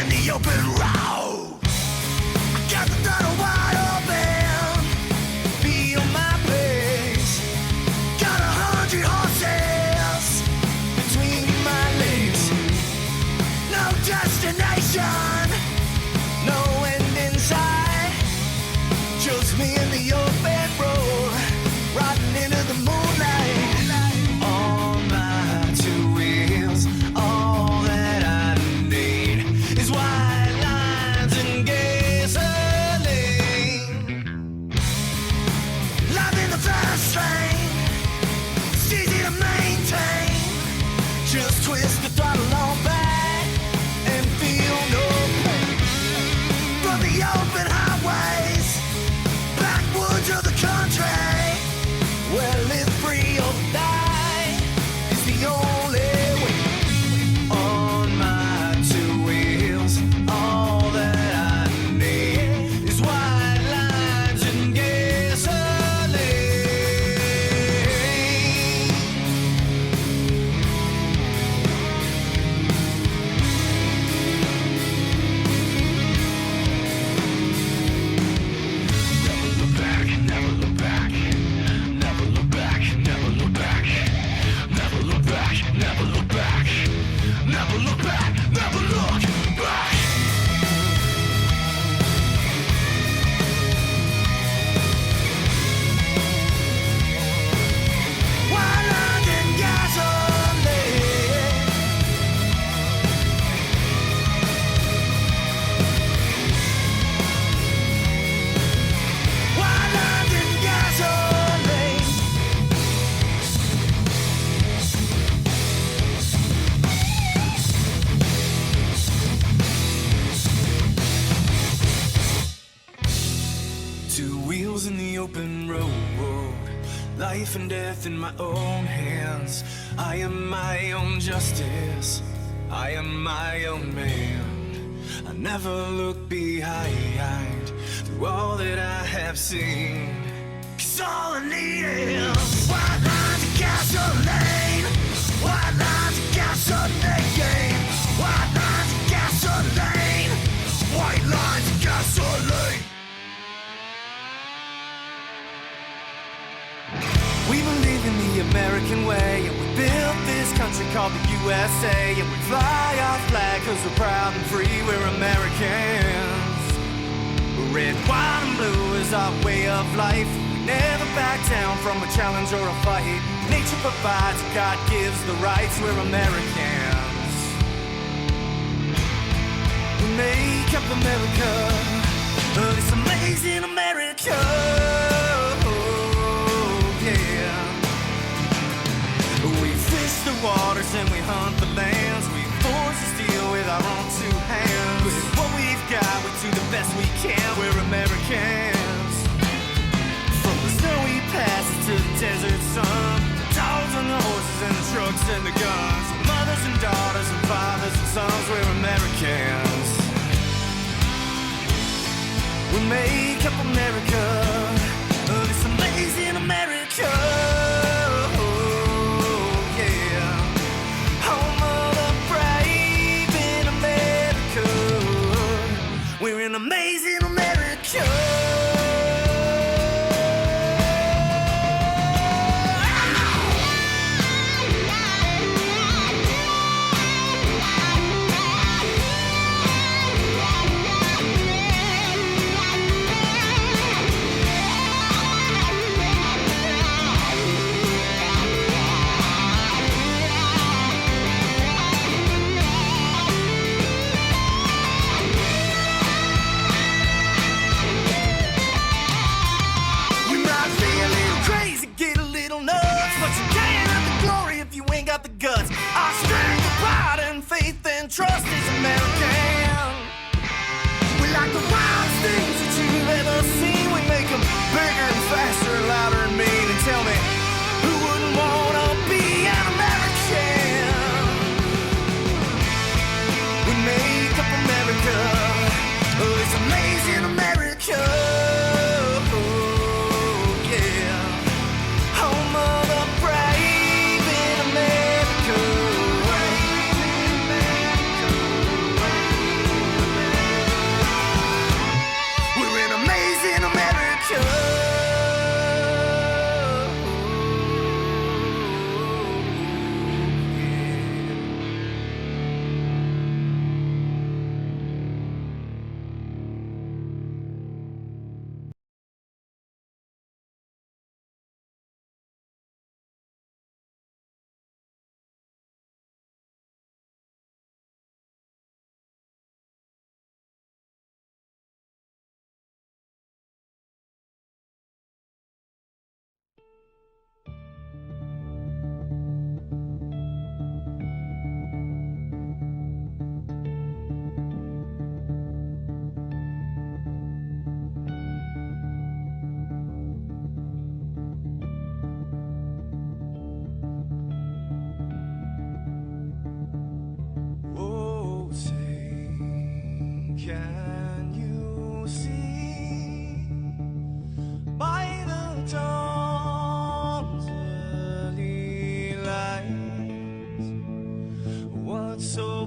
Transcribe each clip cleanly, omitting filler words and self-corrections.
in the open road. I got the throttle wide open, feel my pace. Got 100 horses between my legs. No destination, no end in sight. Just me in the open road, riding into the moonlight. On my two wheels, all that I need is white lines and gasoline. Life in the fast lane, it's easy to maintain. Just twist the throttle on back and feel no pain. From the open highways, backwoods of the country, well, live free or die is the only way. On my two wheels, all that I need is white lines and gasoline. Never look back, never look back. Never look back, never look back. Never look back, never look back. Never look back, never look back. White lines and gasoline. White lines and gasoline. Two wheels in the open road, life and death in my own hands. I am my own justice, I am my own man. I never look behind through all that I have seen. 'Cause all I need is white lines of gasoline. White lines of gasoline. White lines of gasoline. White lines of gasoline. We believe in the American way, and we built this country called the USA, and we fly our flag 'cause we're proud and free, we're Americans. Red, white, and blue is our way of life. We never back down from a challenge or a fight. Nature provides, God gives the rights, we're Americans. We make up America, this amazing America. Yeah. We fish the waters and we hunt the lands. We forge the steel with our own two hands. With what we've got, we do the best we can. We're Americans. From the snowy passes to the desert sun, the dogs and the horses and the trucks and the guns, mothers and daughters and fathers and sons, we're Americans. We make up America, this amazing America. Yeah, home of the brave in America. We're an amazing America.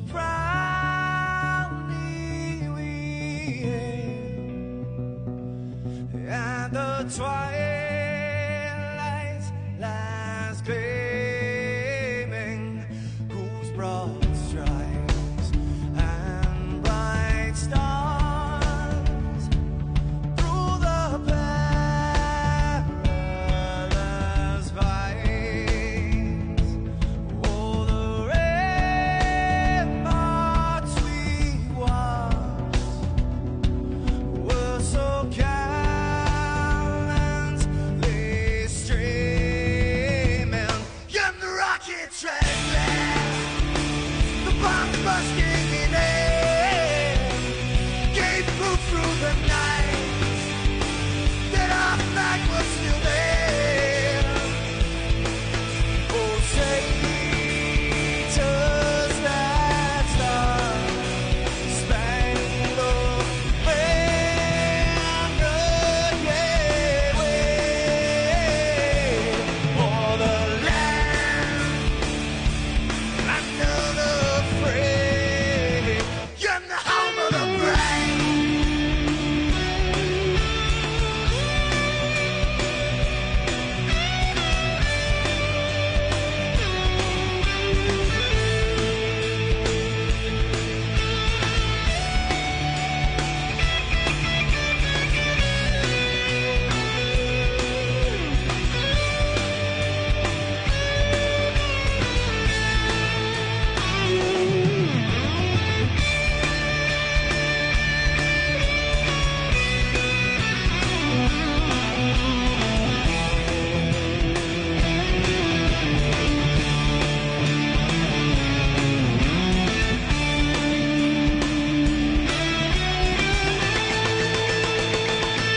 proudly we hail, and the twilight's last gleaming, whose broad stripes and bright stars through the perilous fights, oh, the ramparts we watched were so gallantly streaming. And the rockets trembling, the bombs bursting in air, gave proof through the night that our flag was still there. Oh, say, does that star-spangled banner yet wave for the land under the free, and the home of the brave?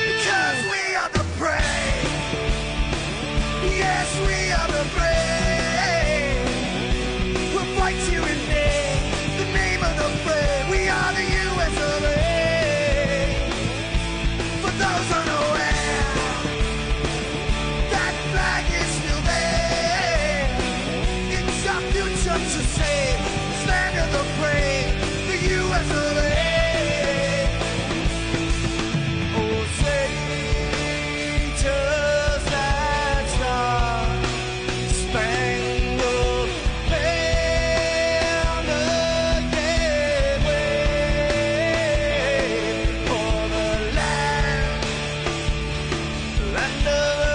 Because we are the brave. Yes, we are the brave. We'll fight you in the name of the brave. We are the US of A. For those unaware, that flag is still there. It's our future to save. Stand of the brave, the US of A. Oh, say, does that star-spangled banner yet wave for the land under the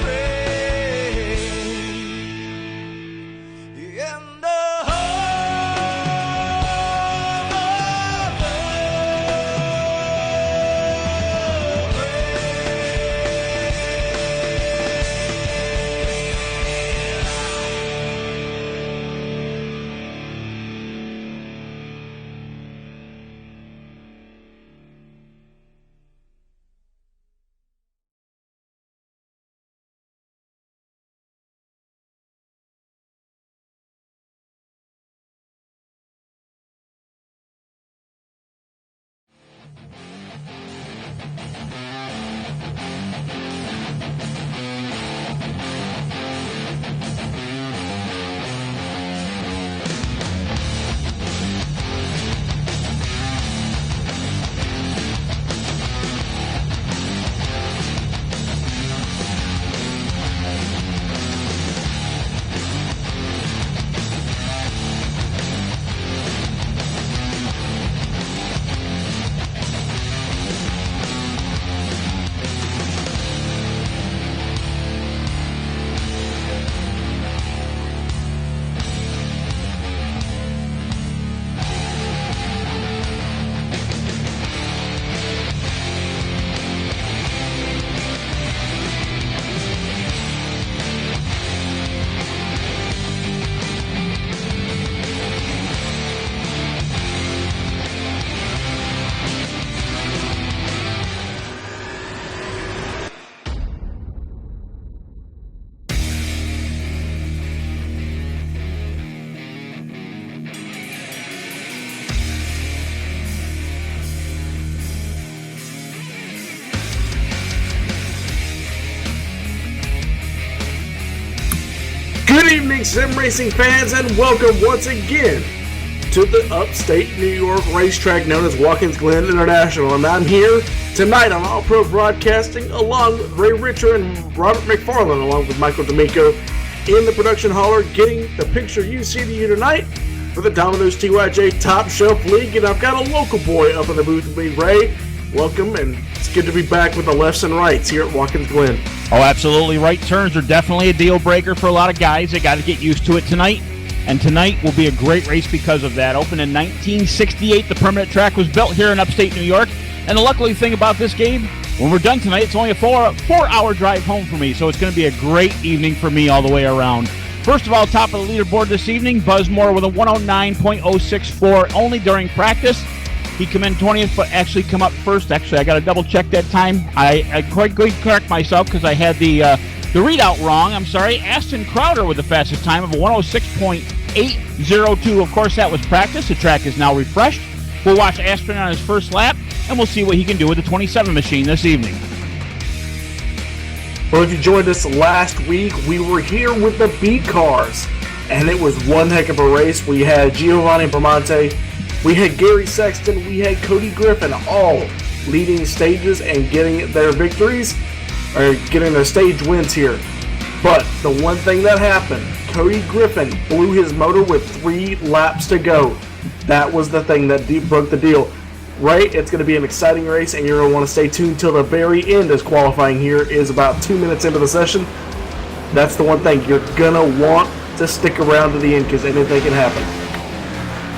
free, and the home of the Good evening, sim racing fans, and welcome once again to the upstate New York racetrack known as Watkins Glen International, and I'm here tonight on All Pro Broadcasting along with Ray Richer and Robert McFarland, along with Michael D'Amico in the production hauler, getting the picture you see to you tonight for the Domino's TYJ Top Shelf League. And I've got a local boy up in the booth with me. Ray, welcome, and it's good to be back with the lefts and rights here at Watkins Glen. Oh, absolutely. Right turns are definitely a deal breaker for a lot of guys. They got to get used to it tonight. And tonight will be a great race because of that. Opened in 1968, the permanent track was built here in upstate New York. And the lucky thing about this game, when we're done tonight, it's only a four-hour drive home for me. So it's going to be a great evening for me all the way around. First of all, top of the leaderboard this evening, Buzz Moore with a 109.064 only during practice. He come in 20th, but actually come up first. Actually, I got to double-check that time. I quite good correct myself because I had the readout wrong. I'm sorry. Aston Crowder with the fastest time of 106.802. Of course, that was practice. The track is now refreshed. We'll watch Aston on his first lap, and we'll see what he can do with the 27 machine this evening. Well, if you joined us last week, we were here with the B cars, and it was one heck of a race. We had Giovanni Bramante, we had Gary Sexton, we had Cody Griffin, all leading stages and getting their victories, or getting their stage wins here. But the one thing that happened, Cody Griffin blew his motor with 3 laps to go. That was the thing that broke the deal. Ray, it's going to be an exciting race, and you're going to want to stay tuned till the very end, as qualifying here is about 2 minutes into the session. That's the one thing. You're going to want to stick around to the end because anything can happen.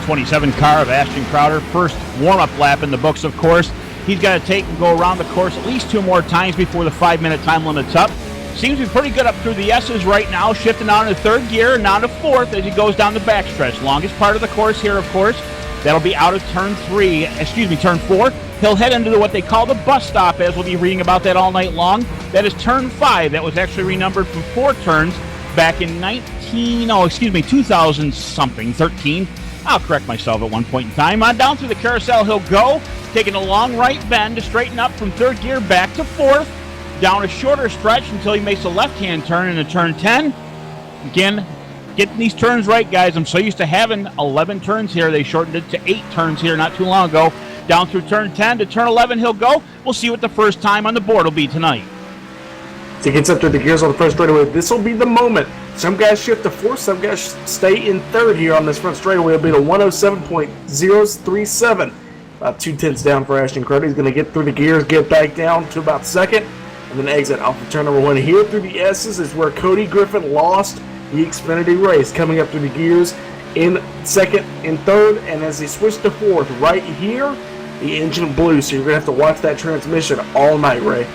27 car of Ashton Crowder, first warm-up lap in the books, of course. He's got to take and go around the course at least 2 more times before the 5-minute time limit's up. Seems to be pretty good up through the S's right now, shifting on to third gear and down to fourth as he goes down the backstretch. Longest part of the course here, of course. That'll be out of turn 4. He'll head into what they call the bus stop, as we'll be reading about that all night long. That is turn 5. That was actually renumbered from 4 turns back in 2000-something, 13. I'll correct myself at one point in time. On down through the carousel he'll go, taking a long right bend to straighten up from third gear back to fourth. Down a shorter stretch until he makes a left-hand turn into turn 10. Again, getting these turns right, guys. I'm so used to having 11 turns here. They shortened it to 8 turns here not too long ago. Down through turn 10 to turn 11 he'll go. We'll see what the first time on the board will be tonight. As he gets up through the gears on the first straightaway, this will be the moment. Some guys shift to fourth, some guys stay in third here on this front straightaway. It'll be the 107.037. About 2/10 down for Ashton Crowder. He's going to get through the gears, get back down to about second, and then exit off of turn number 1. Here through the S's is where Cody Griffin lost the Xfinity race, coming up through the gears in second and third, and as he switched to fourth, right here, the engine blew, so you're going to have to watch that transmission all night, Ray.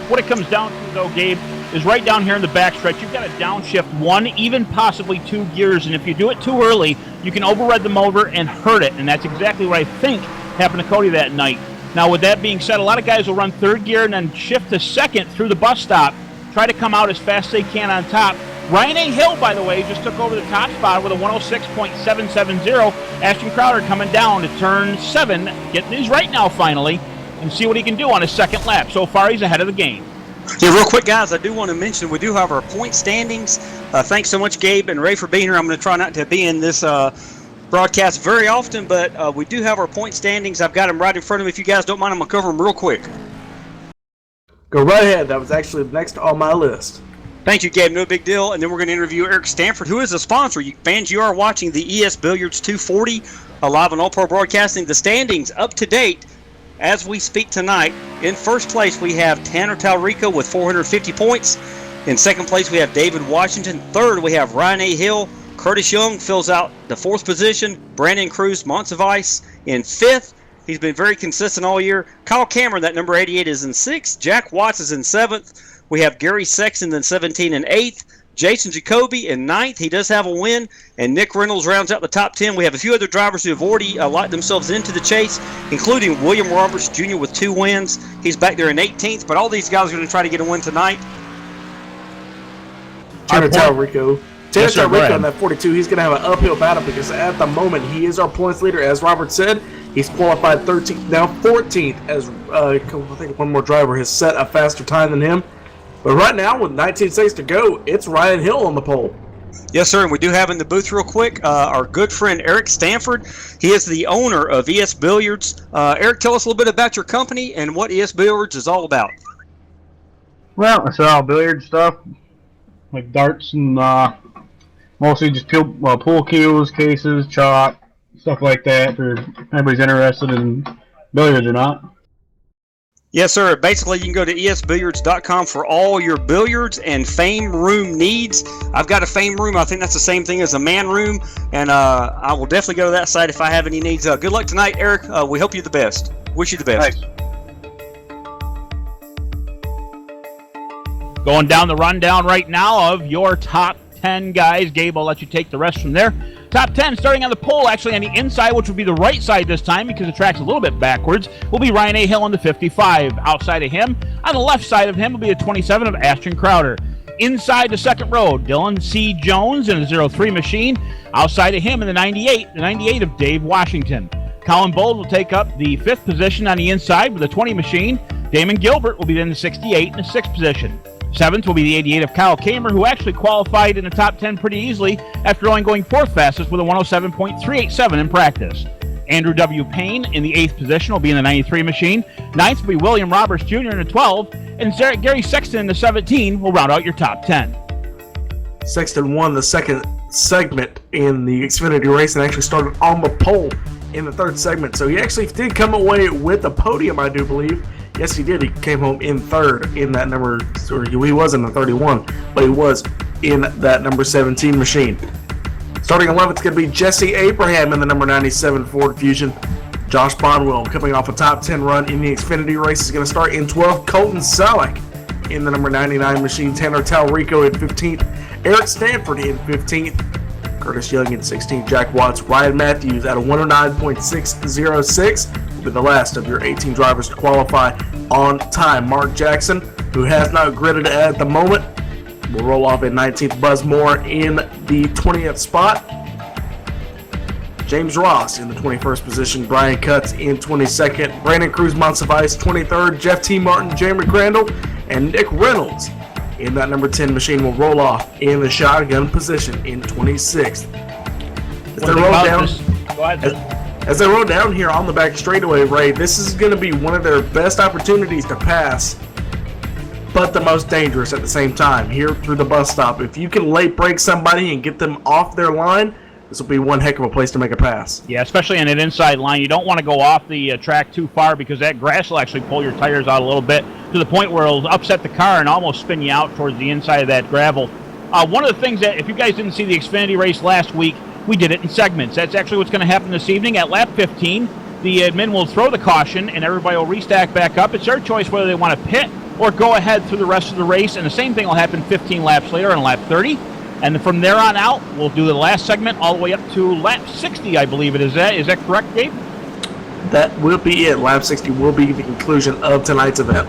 What it comes down to, though, Gabe, is right down here in the backstretch, you've got to downshift 1, even possibly 2 gears, and if you do it too early, you can override the motor and hurt it, and that's exactly what I think happened to Cody that night. Now, with that being said, a lot of guys will run third gear and then shift to second through the bus stop, try to come out as fast as they can on top. Ryan A. Hill, by the way, just took over the top spot with a 106.770. Ashton Crowder coming down to turn 7, getting his right now finally, and see what he can do on his second lap. So far, he's ahead of the game. Yeah, real quick, guys, I do want to mention we do have our point standings. Thanks so much, Gabe and Ray, for being here. I'm going to try not to be in this broadcast very often, but we do have our point standings. I've got them right in front of me. If you guys don't mind, I'm going to cover them real quick. Go right ahead. That was actually next on my list. Thank you, Gabe. No big deal. And then we're going to interview Eric Stanford, who is a sponsor. You fans, you are watching the ES Billiards 240 live on All Pro Broadcasting. The standings up to date as we speak tonight. In first place, we have Tanner Talrico with 450 points. In second place, we have David Washington. Third, we have Ryan A. Hill. Curtis Young fills out the 4th position. Brandon Cruz Montsevice in 5th. He's been very consistent all year. Kyle Cameron, that number 88, is in 6th. Jack Watts is in 7th. We have Gary Sexton in 17 and 8th. Jason Jacoby in 9th. He does have a win. And Nick Reynolds rounds out the top 10. We have a few other drivers who have already locked themselves into the chase, including William Roberts Jr. with 2 wins. He's back there in 18th. But all these guys are going to try to get a win tonight. Tanner Talrico on that 42, he's going to have an uphill battle because at the moment he is our points leader. As Robert said, he's qualified 13th, now 14th, as I think one more driver has set a faster time than him. But right now, with 19 seconds to go, it's Ryan Hill on the pole. Yes, sir, and we do have in the booth real quick our good friend Eric Stanford. He is the owner of ES Billiards. Eric, tell us a little bit about your company and what ES Billiards is all about. Well, I sell billiard stuff, like darts and mostly just pool cues, cases, chalk, stuff like that for anybody's interested in billiards or not. Yes, sir. Basically, you can go to esbilliards.com for all your billiards and fame room needs. I've got a fame room. I think that's the same thing as a man room, and I will definitely go to that site if I have any needs. Good luck tonight, Eric. We hope you the best. Wish you the best. Thanks. Going down the rundown right now of your top 10 guys. Gabe, I'll let you take the rest from there. Top 10 starting on the pole, actually on the inside, which will be the right side this time because the track's a little bit backwards, will be Ryan A. Hill in the 55. Outside of him, on the left side of him, will be a 27 of Ashton Crowder. Inside the second row, Dylan C. Jones in a 03 machine. Outside of him in the 98 of Dave Washington. Colin Bold will take up the 5th position on the inside with a 20 machine. Damon Gilbert will be in the 68 in the 6th position. 7th will be the 88 of Kyle Kamer, who actually qualified in the top 10 pretty easily after only going 4th fastest with a 107.387 in practice. Andrew W. Payne in the 8th position will be in the 93 machine. 9th will be William Roberts Jr. in the 12, and Gary Sexton in the 17 will round out your top 10. Sexton won the second segment in the Xfinity race and actually started on the pole in the 3rd segment. So he actually did come away with the podium, I do believe. Yes, he did. He came home in 3rd in that number, or he was in the 31, but he was in that number 17 machine. Starting 11th is going to be Jesse Abraham in the number 97 Ford Fusion. Josh Bonwell, coming off a top 10 run in the Xfinity race, is going to start in 12th. Colton Selleck in the number 99 machine. Tanner Talrico in 15th. Eric Stanford in 15th. Curtis Young in 16th. Jack Watts, Ryan Matthews at a 109.606 will be the last of your 18 drivers to qualify on time. Mark Jackson, who has not gridded at the moment, will roll off in 19th. Buzz Moore in the 20th spot. James Ross in the 21st position. Brian Cutts in 22nd. Brandon Cruz Monsivice 23rd. Jeff T. Martin, Jeremy Crandall, and Nick Reynolds in that number 10 machine will roll off in the shotgun position in 26th. As they roll down here on the back straightaway, Ray, this is going to be one of their best opportunities to pass, but the most dangerous at the same time here through the bus stop. If you can late break somebody and get them off their line, this will be one heck of a place to make a pass. Yeah, especially on an inside line. You don't want to go off the track too far because that grass will actually pull your tires out a little bit to the point where it'll upset the car and almost spin you out towards the inside of that gravel. One of the things that, if you guys didn't see the Xfinity race last week, we did it in segments. That's actually what's going to happen this evening. At lap 15, the admin will throw the caution and everybody will restack back up. It's their choice whether they want to pit or go ahead through the rest of the race, and the same thing will happen 15 laps later on lap 30. And from there on out, we'll do the last segment all the way up to lap 60, I believe it is. Is that correct, Gabe? That will be it. Lap 60 will be the conclusion of tonight's event.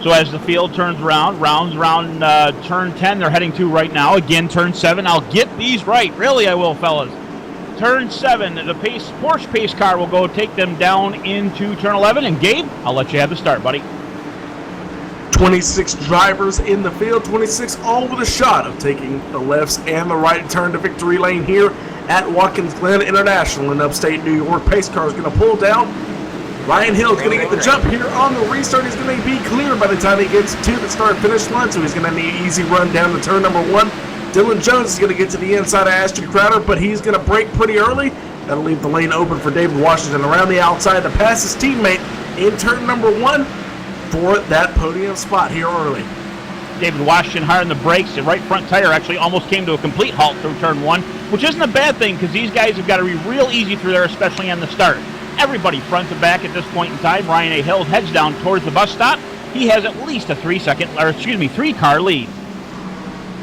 So as the field turns around, rounds around turn 10 they're heading to right now. Again, turn 7. I'll get these right. Really, I will, fellas. Turn 7, the Porsche pace car will go take them down into turn 11. And Gabe, I'll let you have the start, buddy. 26 drivers in the field, 26 all with a shot of taking the lefts and the right turn to victory lane here at Watkins Glen International in upstate New York. Pace car is going to pull down. Ryan Hill is going to get the jump here on the restart. He's going to be clear by the time he gets to the start-finish line, so he's going to need an easy run down to turn number 1. Dylan Jones is going to get to the inside of Ashton Crowder, but he's going to brake pretty early. That'll leave the lane open for David Washington around the outside to pass his teammate in turn number 1 for that podium spot here early. David Washington hard on the brakes. The right front tire actually almost came to a complete halt through turn 1, which isn't a bad thing because these guys have got to be real easy through there, especially on the start. Everybody front to back at this point in time. Ryan A. Hill heads down towards the bus stop. He has at least a 3-car lead.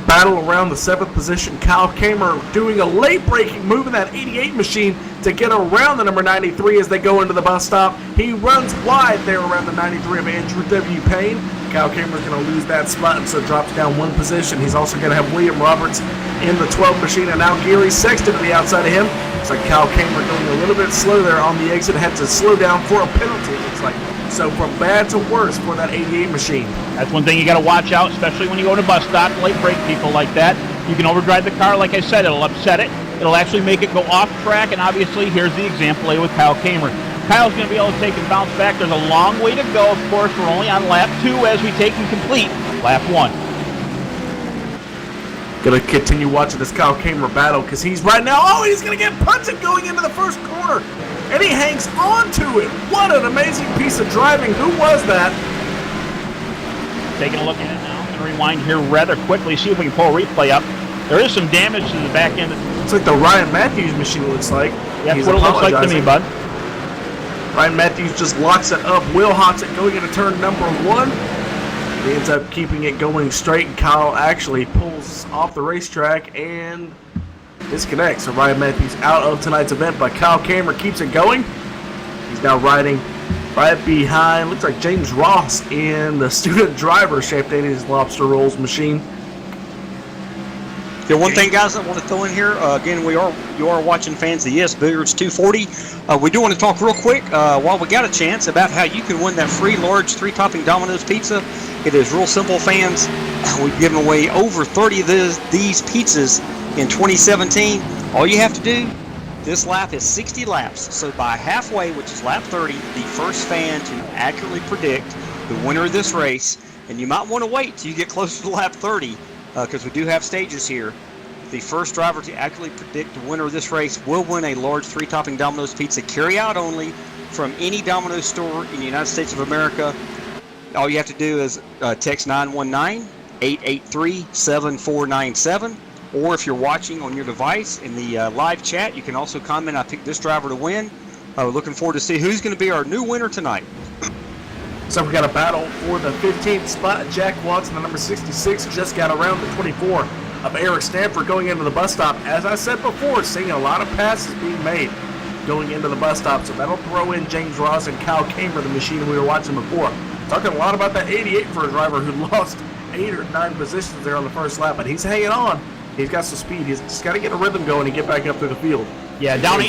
Battle around the 7th position. Kyle Kamer doing a late braking move in that 88 machine to get around the number 93 as they go into the bus stop. He runs wide there around the 93 of Andrew W. Payne. Kyle Kamer is going to lose that spot and so drops down 1 position. He's also going to have William Roberts in the 12 machine, and now Gary Sexton to the outside of him. Looks like Kyle Kamer going a little bit slow there on the exit. Had to slow down for a penalty, looks like. So from bad to worse for that 88 machine. That's one thing you got to watch out, especially when you go to bus stop, late break people like that. You can overdrive the car, like I said, it'll upset it. It'll actually make it go off track, and obviously here's the example with Kyle Kamer. Kyle's going to be able to take and bounce back. There's a long way to go. Of course, we're only on lap 2 as we take and complete lap 1. Going to continue watching this Kyle Kamer battle because he's right now, he's going to get punted going into the first corner. And he hangs on to it. What an amazing piece of driving. Who was that? Taking a look at it now. I'm going to rewind here rather quickly, see if we can pull a replay up. There is some damage to the back end. It's like the Ryan Matthews machine, it looks like. Yeah, that's what it looks like to me, bud. Ryan Matthews just locks it up. Will hots it going into turn number 1. He ends up keeping it going straight, and Kyle actually pulls off the racetrack and disconnects. So Ryan Matthews out of tonight's event, but Kyle Kamer keeps it going. He's now riding right behind, looks like James Ross in the student driver Chef Danny's Lobster Rolls machine. The one thing, guys, I want to throw in here, again, you are watching fans of the ES Billiards 240. We do want to talk real quick, while we got a chance, about how you can win that free large 3-topping Domino's pizza. It is real simple, fans. We've given away over 30 of these pizzas in 2017. All you have to do, this lap is 60 laps. So by halfway, which is lap 30, the first fan to accurately predict the winner of this race, and you might want to wait till you get closer to lap 30, because we do have stages here. The first driver to accurately predict the winner of this race will win a large 3-topping Domino's pizza, carry out only, from any Domino's store in the United States of America. All you have to do is text 919-883-7497, or if you're watching on your device in the live chat, you can also comment, I picked this driver to win. Looking forward to see who's going to be our new winner tonight. So we got a battle for the 15th spot. Jack Watson, the number 66, just got around the 24 of Eric Stanford going into the bus stop. As I said before, seeing a lot of passes being made going into the bus stop. So that'll throw in James Ross and Kyle Kamer, the machine we were watching before. Talking a lot about that 88 for a driver who lost 8 or 9 positions there on the first lap, but he's hanging on. He's got some speed. He's just got to get a rhythm going and get back up to the field. Yeah, down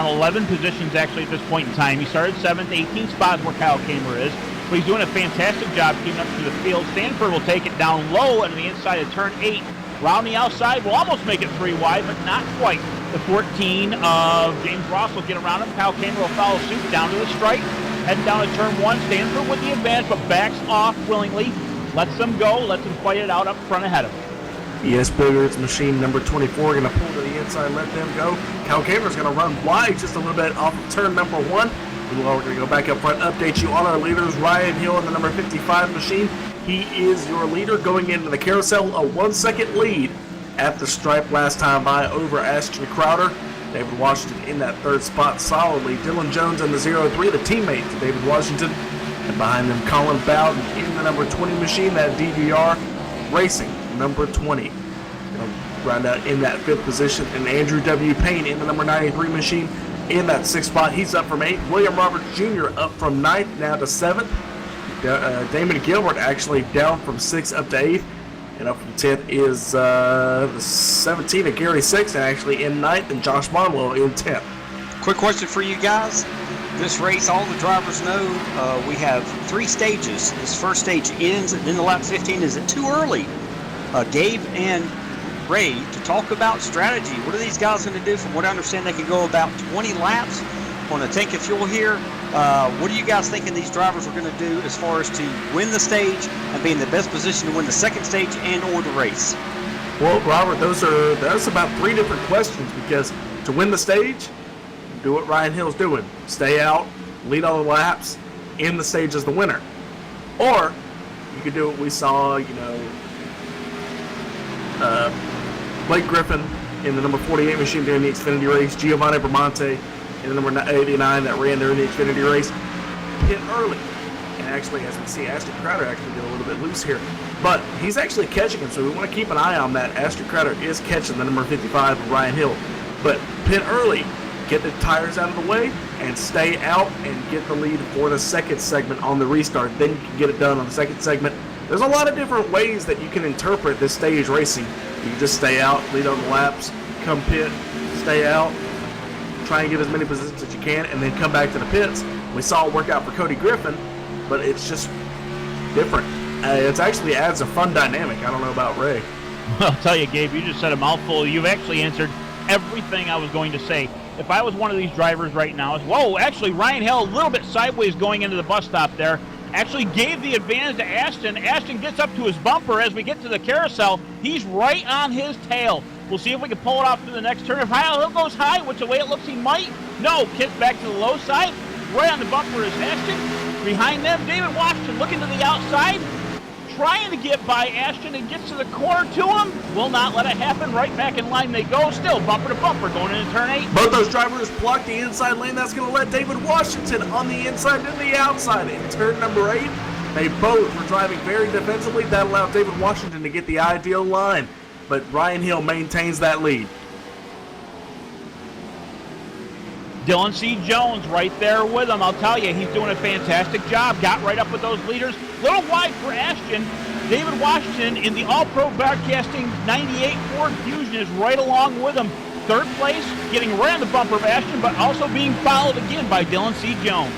11 positions actually at this point in time. He started 7th, 18 spots where Kyle Kamer is. But he's doing a fantastic job keeping up to the field. Stanford will take it down low on the inside of turn 8. Round the outside will almost make it 3 wide, but not quite. The 14 of James Ross will get around him. Kyle Kamer will follow suit down to the stripe. Heading down to turn 1. Stanford with the advantage, but backs off willingly. Lets them go. Lets them fight it out up front ahead of him. ES Billiards machine number 24 going to pull to the inside, let them go. Kyle Kamer's going to run wide just a little bit off of turn number 1. We're going to go back up front, update you on our leaders. Ryan Hill in the number 55 machine. He is your leader going into the carousel, a 1-second lead at the stripe last time by over Ashton Crowder. David Washington in that 3rd spot solidly. Dylan Jones in the 0-3, the teammate to David Washington. And behind them, Colin Bowden in the number 20 machine, that DVR Racing number 20. Round out in that 5th position. And Andrew W. Payne in the number 93 machine in that 6th spot. He's up from 8th. William Roberts Jr. up from 9th now to 7th. Damon Gilbert actually down from 6th up to 8th. And up from 10th is the 17 of Gary Sexton actually in 9th, and Josh Monlow in 10th. Quick question for you guys. This race, all the drivers know, we have 3 stages. This first stage ends, and then the lap 15. Is it too early, Gabe and Ray, to talk about strategy? What are these guys going to do? From what I understand, they can go about 20 laps on a tank of fuel here. What are you guys thinking these drivers are going to do as far as to win the stage and be in the best position to win the second stage and or the race? Well, Robert, that's about 3 different questions, because to win the stage, do what Ryan Hill's doing. Stay out, lead all the laps, end the stage as the winner. Or you could do what we saw, Blake Griffin in the number 48 machine during the Xfinity race, Giovanni Bramante in the number 89 that ran during the Xfinity race, hit early. And actually, as we see, Ashton Crowder actually get a little bit loose here. But he's actually catching him, so we want to keep an eye on that. Ashton Crowder is catching the number 55 of Ryan Hill. But pit early, get the tires out of the way, and stay out and get the lead for the second segment on the restart. Then you can get it done on the second segment. There's a lot of different ways that you can interpret this stage racing. You can just stay out, lead on the laps, come pit, stay out, try and get as many positions as you can, and then come back to the pits. We saw it work out for Cody Griffin, but it's just different. It actually adds a fun dynamic. I don't know about Ray. Well, I'll tell you, Gabe, you just said a mouthful. You've actually answered everything I was going to say. If I was one of these drivers right now, whoa, actually, Ryan Hill a little bit sideways going into the bus stop there. Actually gave the advantage to Ashton. Ashton gets up to his bumper as we get to the carousel. He's right on his tail. We'll see if we can pull it off to the next turn. If Hill goes high, which the way it looks he might, no, kicks back to the low side. Right on the bumper is Ashton. Behind them, David Washington looking to the outside, trying to get by Ashton and gets to the corner to him. Will not let it happen. Right back in line they go. Still bumper to bumper going into turn 8. Both those drivers block the inside lane. That's going to let David Washington on the inside to the outside. In turn number 8, they both were driving very defensively. That allowed David Washington to get the ideal line. But Ryan Hill maintains that lead. Dylan C. Jones right there with him. I'll tell you, he's doing a fantastic job. Got right up with those leaders. Little wide for Ashton. David Washington in the All-Pro Broadcasting 98 Ford Fusion is right along with him. Third place, getting right on the bumper of Ashton, but also being followed again by Dylan C. Jones.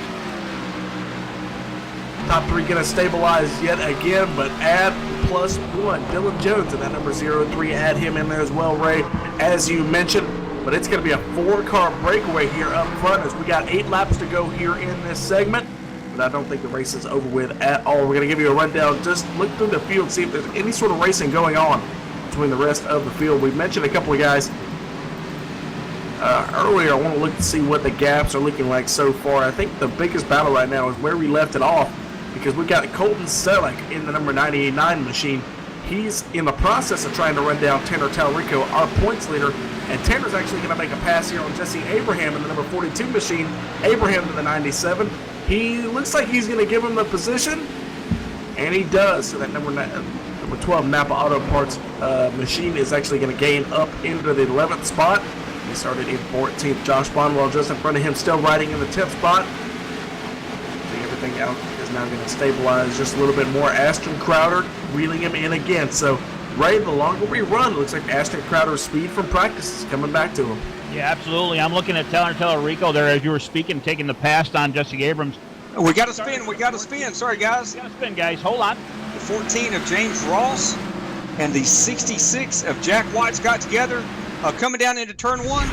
Top 3 going to stabilize yet again, but add +1. Dylan Jones and that number 03, add him in there as well, Ray, as you mentioned. But it's going to be a 4-car breakaway here up front as we got 8 laps to go here in this segment. But I don't think the race is over with at all. We're going to give you a rundown. Just look through the field, see if there's any sort of racing going on between the rest of the field. We've mentioned a couple of guys earlier. I want to look to see what the gaps are looking like so far. I think the biggest battle right now is where we left it off, because we've got Colton Selleck in the number 98.9 machine. He's in the process of trying to run down Tanner Talrico, our points leader, and Tanner's actually going to make a pass here on Jesse Abraham in the number 42 machine. Abraham to the 97. He looks like he's going to give him the position, and he does. So that number 12 Napa Auto Parts machine is actually going to gain up into the 11th spot. He started in 14th. Josh Bonwell just in front of him, still riding in the 10th spot. Everything out is now going to stabilize just a little bit more. Ashton Crowder reeling him in again. So, Ray, the longer we run, it looks like Ashton Crowder's speed from practice is coming back to him. Yeah, absolutely. I'm looking at Tanner Talrico there as you were speaking, taking the pass on Jesse Abrams. We got to spin. We got to spin. Sorry, guys. We got to spin, guys. Hold on. The 14 of James Ross and the 66 of Jack White's got together. Coming down into turn 1.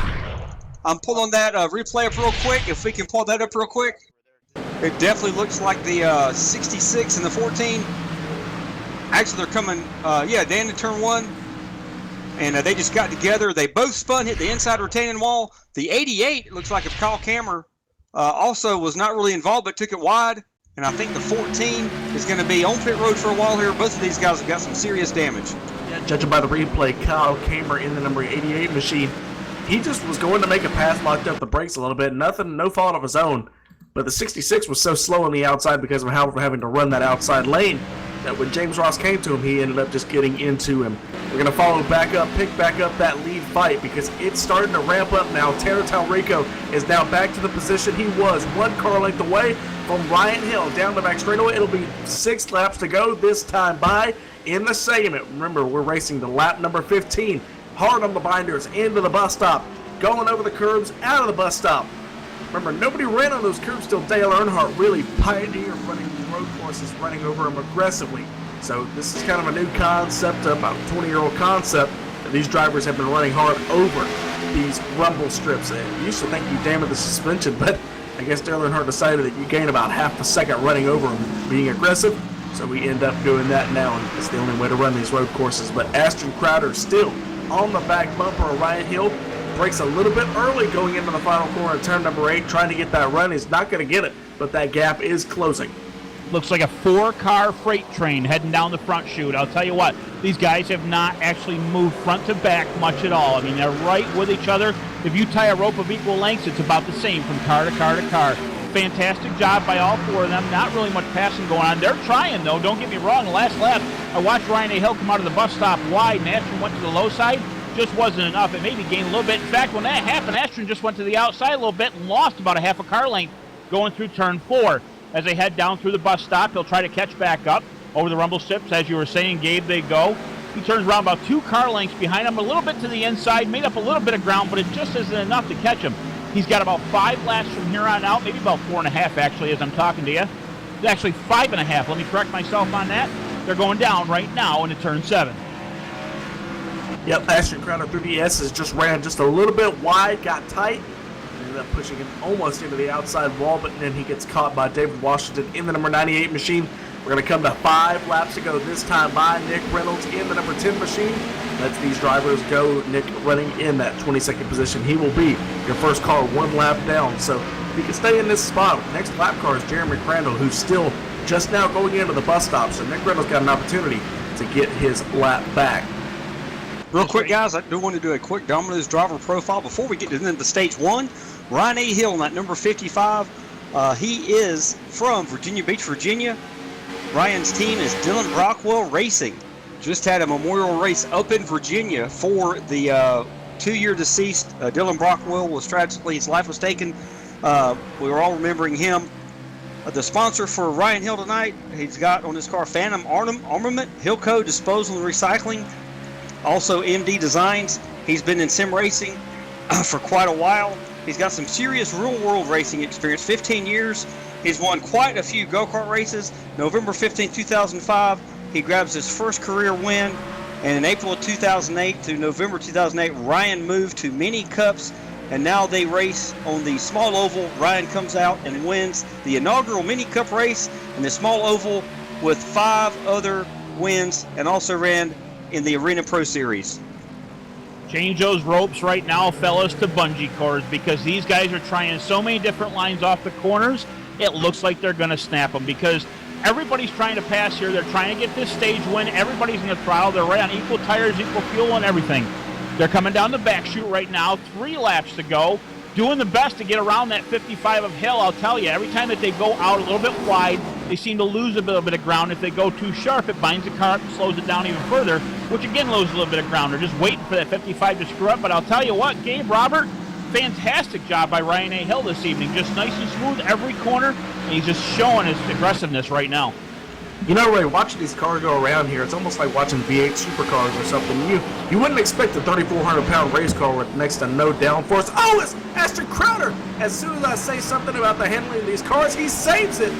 I'm pulling that replay up real quick. If we can pull that up real quick. It definitely looks like the 66 and the 14. Actually, they're coming, down to turn 1. And they just got together. They both spun, hit the inside retaining wall. The 88 looks like if Kyle Kammer also was not really involved, but took it wide. And I think the 14 is going to be on pit road for a while here. Both of these guys have got some serious damage. Yeah, judging by the replay, Kyle Kammer in the number 88 machine, he just was going to make a pass, locked up the brakes a little bit. Nothing, no fault of his own. But the 66 was so slow on the outside because of how having to run that outside lane that when James Ross came to him, he ended up just getting into him. We're going to follow back up, pick back up that lead fight because it's starting to ramp up now. Tanner Talrico is now back to the position he was 1 car length away from Ryan Hill down the back straightaway. It'll be 6 laps to go this time by in the segment. Remember, we're racing to lap number 15. Hard on the binders, into the bus stop, going over the curbs, out of the bus stop. Remember, nobody ran on those curbs till Dale Earnhardt really pioneered running these road courses, running over them aggressively. So this is kind of a new concept, about a 20-year-old concept, that these drivers have been running hard over these rumble strips. And you used to think you damaged the suspension, but I guess Dale Earnhardt decided that you gain about half a second running over them, being aggressive. So we end up doing that now, and it's the only way to run these road courses. But Ashton Crowder still on the back bumper of Ryan Hill. Breaks a little bit early going into the final corner of turn number 8, trying to get that run. He's not going to get it, but that gap is closing. Looks like a 4-car freight train heading down the front chute. I'll tell you what, these guys have not actually moved front to back much at all. I mean, they're right with each other. If you tie a rope of equal lengths, it's about the same from car to car to car. Fantastic job by all 4 of them. Not really much passing going on. They're trying, though. Don't get me wrong. The last lap, I watched Ryan A. Hill come out of the bus stop wide, and Ashton went to the low side. Just wasn't enough. It maybe gained a little bit. In fact, when that happened, Ashton just went to the outside a little bit and lost about a half a car length going through turn 4. As they head down through the bus stop, he'll try to catch back up over the rumble strips. As you were saying, Gabe, they go. He turns around about 2 car lengths behind him, a little bit to the inside, made up a little bit of ground, but it just isn't enough to catch him. He's got about 5 laps from here on out, maybe about 4.5 actually as I'm talking to you. It's actually 5.5. Let me correct myself on that. They're going down right now into turn 7. Yep, Ashton Crowder through the S's just ran just a little bit wide, got tight, ended up pushing him almost into the outside wall, but then he gets caught by David Washington in the number 98 machine. We're going to come to 5 laps to go, this time by Nick Reynolds in the number 10 machine. Lets these drivers go. Nick running in that 22nd position. He will be your first car 1 lap down. So if he can stay in this spot, next lap car is Jeremy Crandall, who's still just now going into the bus stop. So Nick Reynolds got an opportunity to get his lap back. Real quick, guys, I do want to do a quick Domino's driver profile before we get into stage 1. Ryan A. Hill, that number 55. He is from Virginia Beach, Virginia. Ryan's team is Dylan Brockwell Racing. Just had a memorial race up in Virginia for the 2-year deceased Dylan Brockwell. Was tragically, his life was taken. We were all remembering him. The sponsor for Ryan Hill tonight, he's got on his car Phantom Armament, Hillco Disposal and Recycling. Also MD Designs. He's been in sim racing for quite a while. He's got some serious real-world racing experience, 15 years. He's won quite a few go-kart races. November 15, 2005, he grabs his first career win. And in April of 2008 to November 2008, Ryan moved to Mini Cups. And now they race on the small oval. Ryan comes out and wins the inaugural Mini Cup race in the small oval with 5 other wins, and also ran in the Arena Pro Series. Change those ropes right now, fellas, to bungee cords, because these guys are trying so many different lines off the corners, it looks like they're going to snap them, because everybody's trying to pass here. They're trying to get this stage win. Everybody's in the throttle. They're right on equal tires, equal fuel, and everything. They're coming down the back chute right now, 3 laps to go, doing the best to get around that 55 of Hill. I'll tell you, every time that they go out a little bit wide, they seem to lose a little bit of ground. If they go too sharp, it binds the car up and slows it down even further, which again loses a little bit of ground. They're just waiting for that 55 to screw up. But I'll tell you what, Gabe, Robert, fantastic job by Ryan A. Hill this evening. Just nice and smooth every corner, and he's just showing his aggressiveness right now. You know, Ray, watching these cars go around here, it's almost like watching V8 supercars or something. You wouldn't expect a 3,400-pound race car with next to no downforce. Oh, it's Ashton Crowder! As soon as I say something about the handling of these cars, he saves it.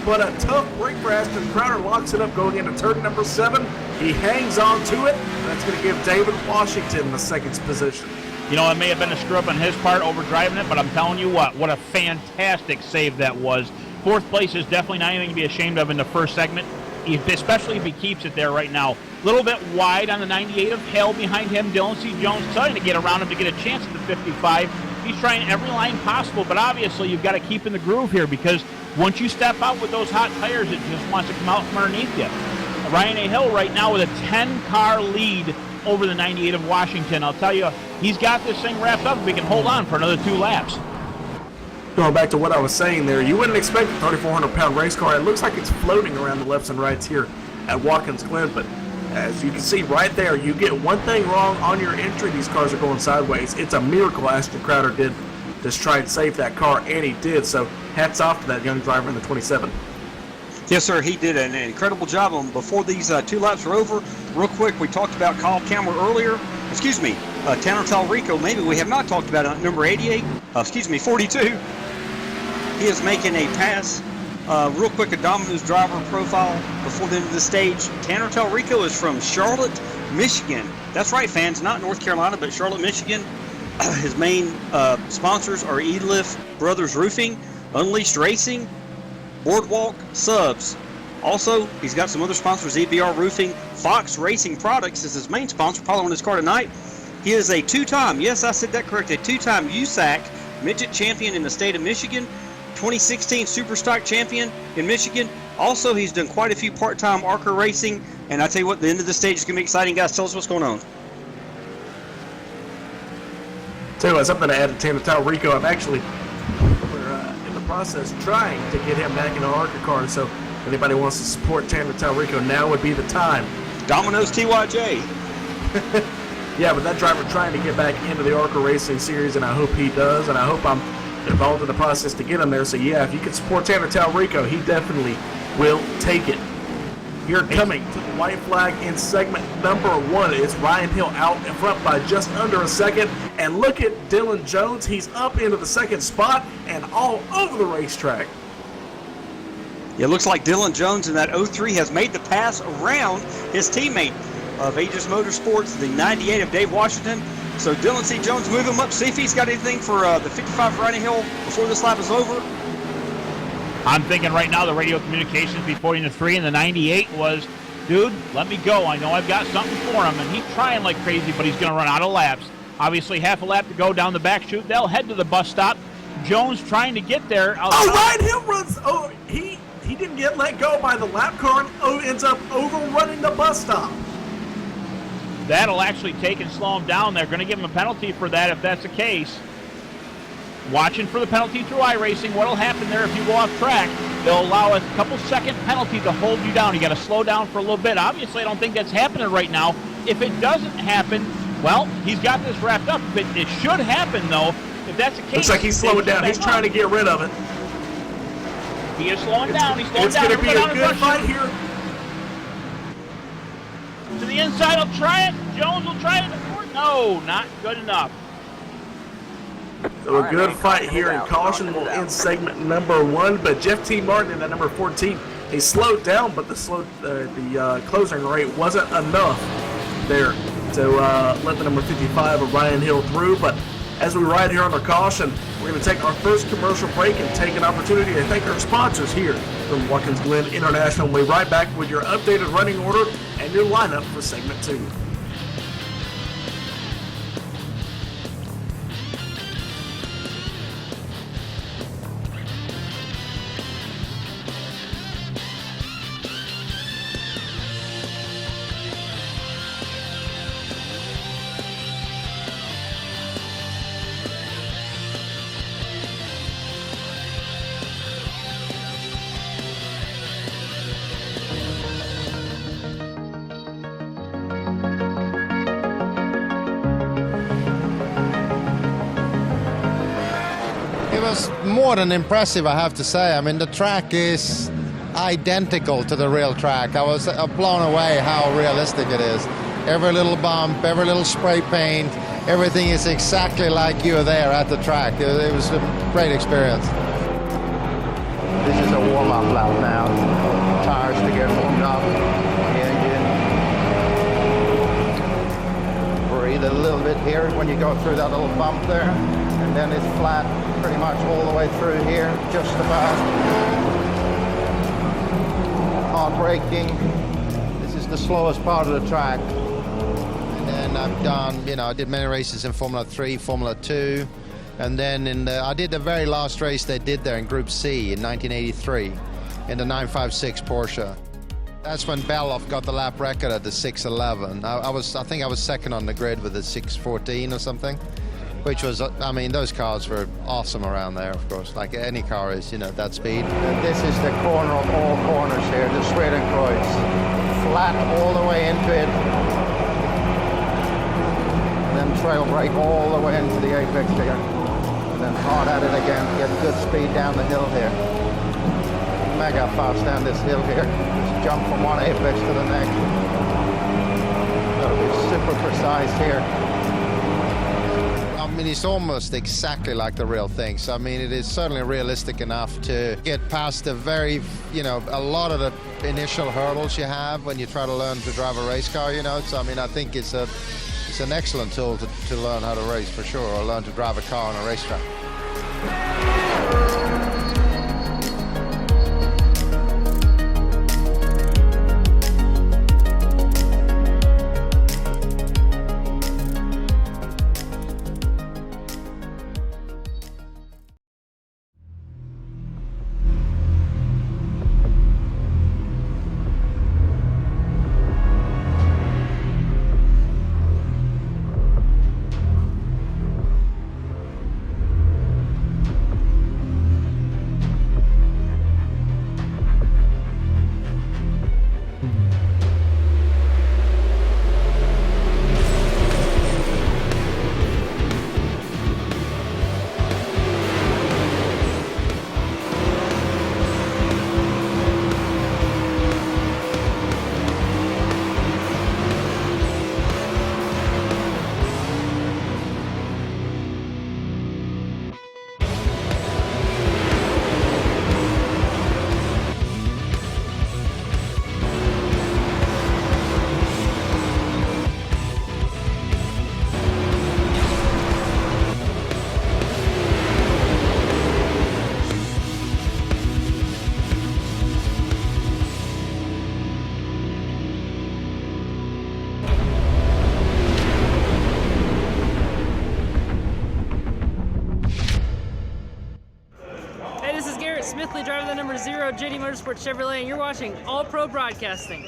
But a tough break for Ashton Crowder, locks it up going into turn number 7. He hangs on to it, and that's going to give David Washington the 2nd position. You know, it may have been a screw up on his part overdriving it, but I'm telling you what a fantastic save that was. 4th place is definitely not anything to be ashamed of in the first segment, especially if he keeps it there right now. A little bit wide on the 98 of Hill behind him. Dylan C. Jones trying to get around him to get a chance at the 55. He's trying every line possible, but obviously you've got to keep in the groove here, because once you step out with those hot tires, it just wants to come out from underneath you. Ryan A. Hill right now with a 10-car lead over the 98 of Washington. I'll tell you, he's got this thing wrapped up if we can hold on for another 2 laps. Going back to what I was saying there, you wouldn't expect a 3,400-pound race car. It looks like it's floating around the lefts and rights here at Watkins Glen, but as you can see right there, you get one thing wrong on your entry, these cars are going sideways. It's a miracle Ashton Crowder did just try and save that car, and he did, so hats off to that young driver in the 27. Yes, sir, he did an incredible job on before these 2 laps are over. Real quick, we talked about Kyle Cameron earlier. Tanner Talrico, maybe we have not talked about it, number 42. He is making a pass. Real quick, a Domino's driver profile before the end of the stage. Tanner Talrico is from Charlotte, Michigan. That's right, fans, not North Carolina, but Charlotte, Michigan. His main sponsors are Elif Brothers Roofing, Unleashed Racing, Boardwalk Subs. Also, he's got some other sponsors, EBR Roofing. Fox Racing Products is his main sponsor, probably on his car tonight. He is a 2-time, yes, I said that correct, a 2-time USAC midget champion in the state of Michigan, 2016 Superstock champion in Michigan. Also, he's done quite a few part-time ARCA racing. And I tell you what, the end of the stage is going to be exciting. Guys, tell us what's going on. Tell you what, something to add to Tanner Talrico. I'm actually in the process trying to get him back in an ARCA car. So if anybody wants to support Tanner Talrico, now would be the time. Domino's TYJ. Yeah, but that driver trying to get back into the ARCA Racing Series, and I hope he does, and I hope I'm involved in the process to get him there. So yeah, if you can support Tanner Talrico, he definitely will take it. Here coming to the white flag in segment number 1 is Ryan Hill out in front by just under a second. And look at Dylan Jones. He's up into the second spot and all over the racetrack. It looks like Dylan Jones in that 03 has made the pass around his teammate of Aegis Motorsports, the 98 of Dave Washington. So Dylan C. Jones, move him up, see if he's got anything for the 55 Ryan Hill before this lap is over. I'm thinking right now the radio communications before the 3 and the 98 was, dude, let me go. I know I've got something for him. And he's trying like crazy, but he's going to run out of laps. Obviously, half a lap to go down the back chute. They'll head to the bus stop. Jones trying to get there. Ryan Hill runs. He didn't get let go by the lap car and ends up overrunning the bus stop. That'll actually take and slow him down. They're going to give him a penalty for that if that's the case. Watching for the penalty through iRacing. What will happen there if you go off track? They'll allow a couple second penalty to hold you down. You got to slow down for a little bit. Obviously, I don't think that's happening right now. If it doesn't happen, well, he's got this wrapped up. But it should happen, though. If that's the case, looks like he's slowing down. He's trying to get rid of it. He is slowing down. He's slowing down. It's going to be a good fight here. To the inside, he'll try it. Jones will try it. No, not good enough. So a good fight here, and caution will end segment number 1. But Jeff T. Martin in that number 14, he slowed down, but the closing rate wasn't enough there to let the number 55 of Ryan Hill through. But as we ride here under caution, we're going to take our first commercial break and take an opportunity to thank our sponsors here from Watkins Glen International. We'll be right back with your updated running order and your lineup for segment 2. More than impressive, I have to say. I mean, the track is identical to the real track. I was blown away how realistic it is. Every little bump, every little spray paint, everything is exactly like you were there at the track. It was a great experience. This is a warm-up lap now. Tires to get warmed up. The engine. Breathe a little bit here when you go through that little bump there. And then it's flat pretty much all the way through here, just about. Hard braking. This is the slowest part of the track. And then I've done, I did many races in Formula 3, Formula 2. And then I did the very last race they did there in Group C in 1983 in the 956 Porsche. That's when Beloff got the lap record at the 611. I think I was second on the grid with the 614 or something. Which was, I mean, those cars were awesome around there, of course, like any car is, that speed. And this is the corner of all corners here, the Swedenkreuz. Flat all the way into it. And then trail brake all the way into the apex here. And then hard at it again, get good speed down the hill here. Mega fast down this hill here. Just jump from one apex to the next. Gotta be super precise here. I mean, it's almost exactly like the real thing. So, I mean, it is certainly realistic enough to get past the very, a lot of the initial hurdles you have when you try to learn to drive a race car, So, I mean, I think it's an excellent tool to learn how to race for sure, or learn to drive a car on a racetrack. Smithley, driver the number 0, JD Motorsports Chevrolet, and you're watching All Pro Broadcasting.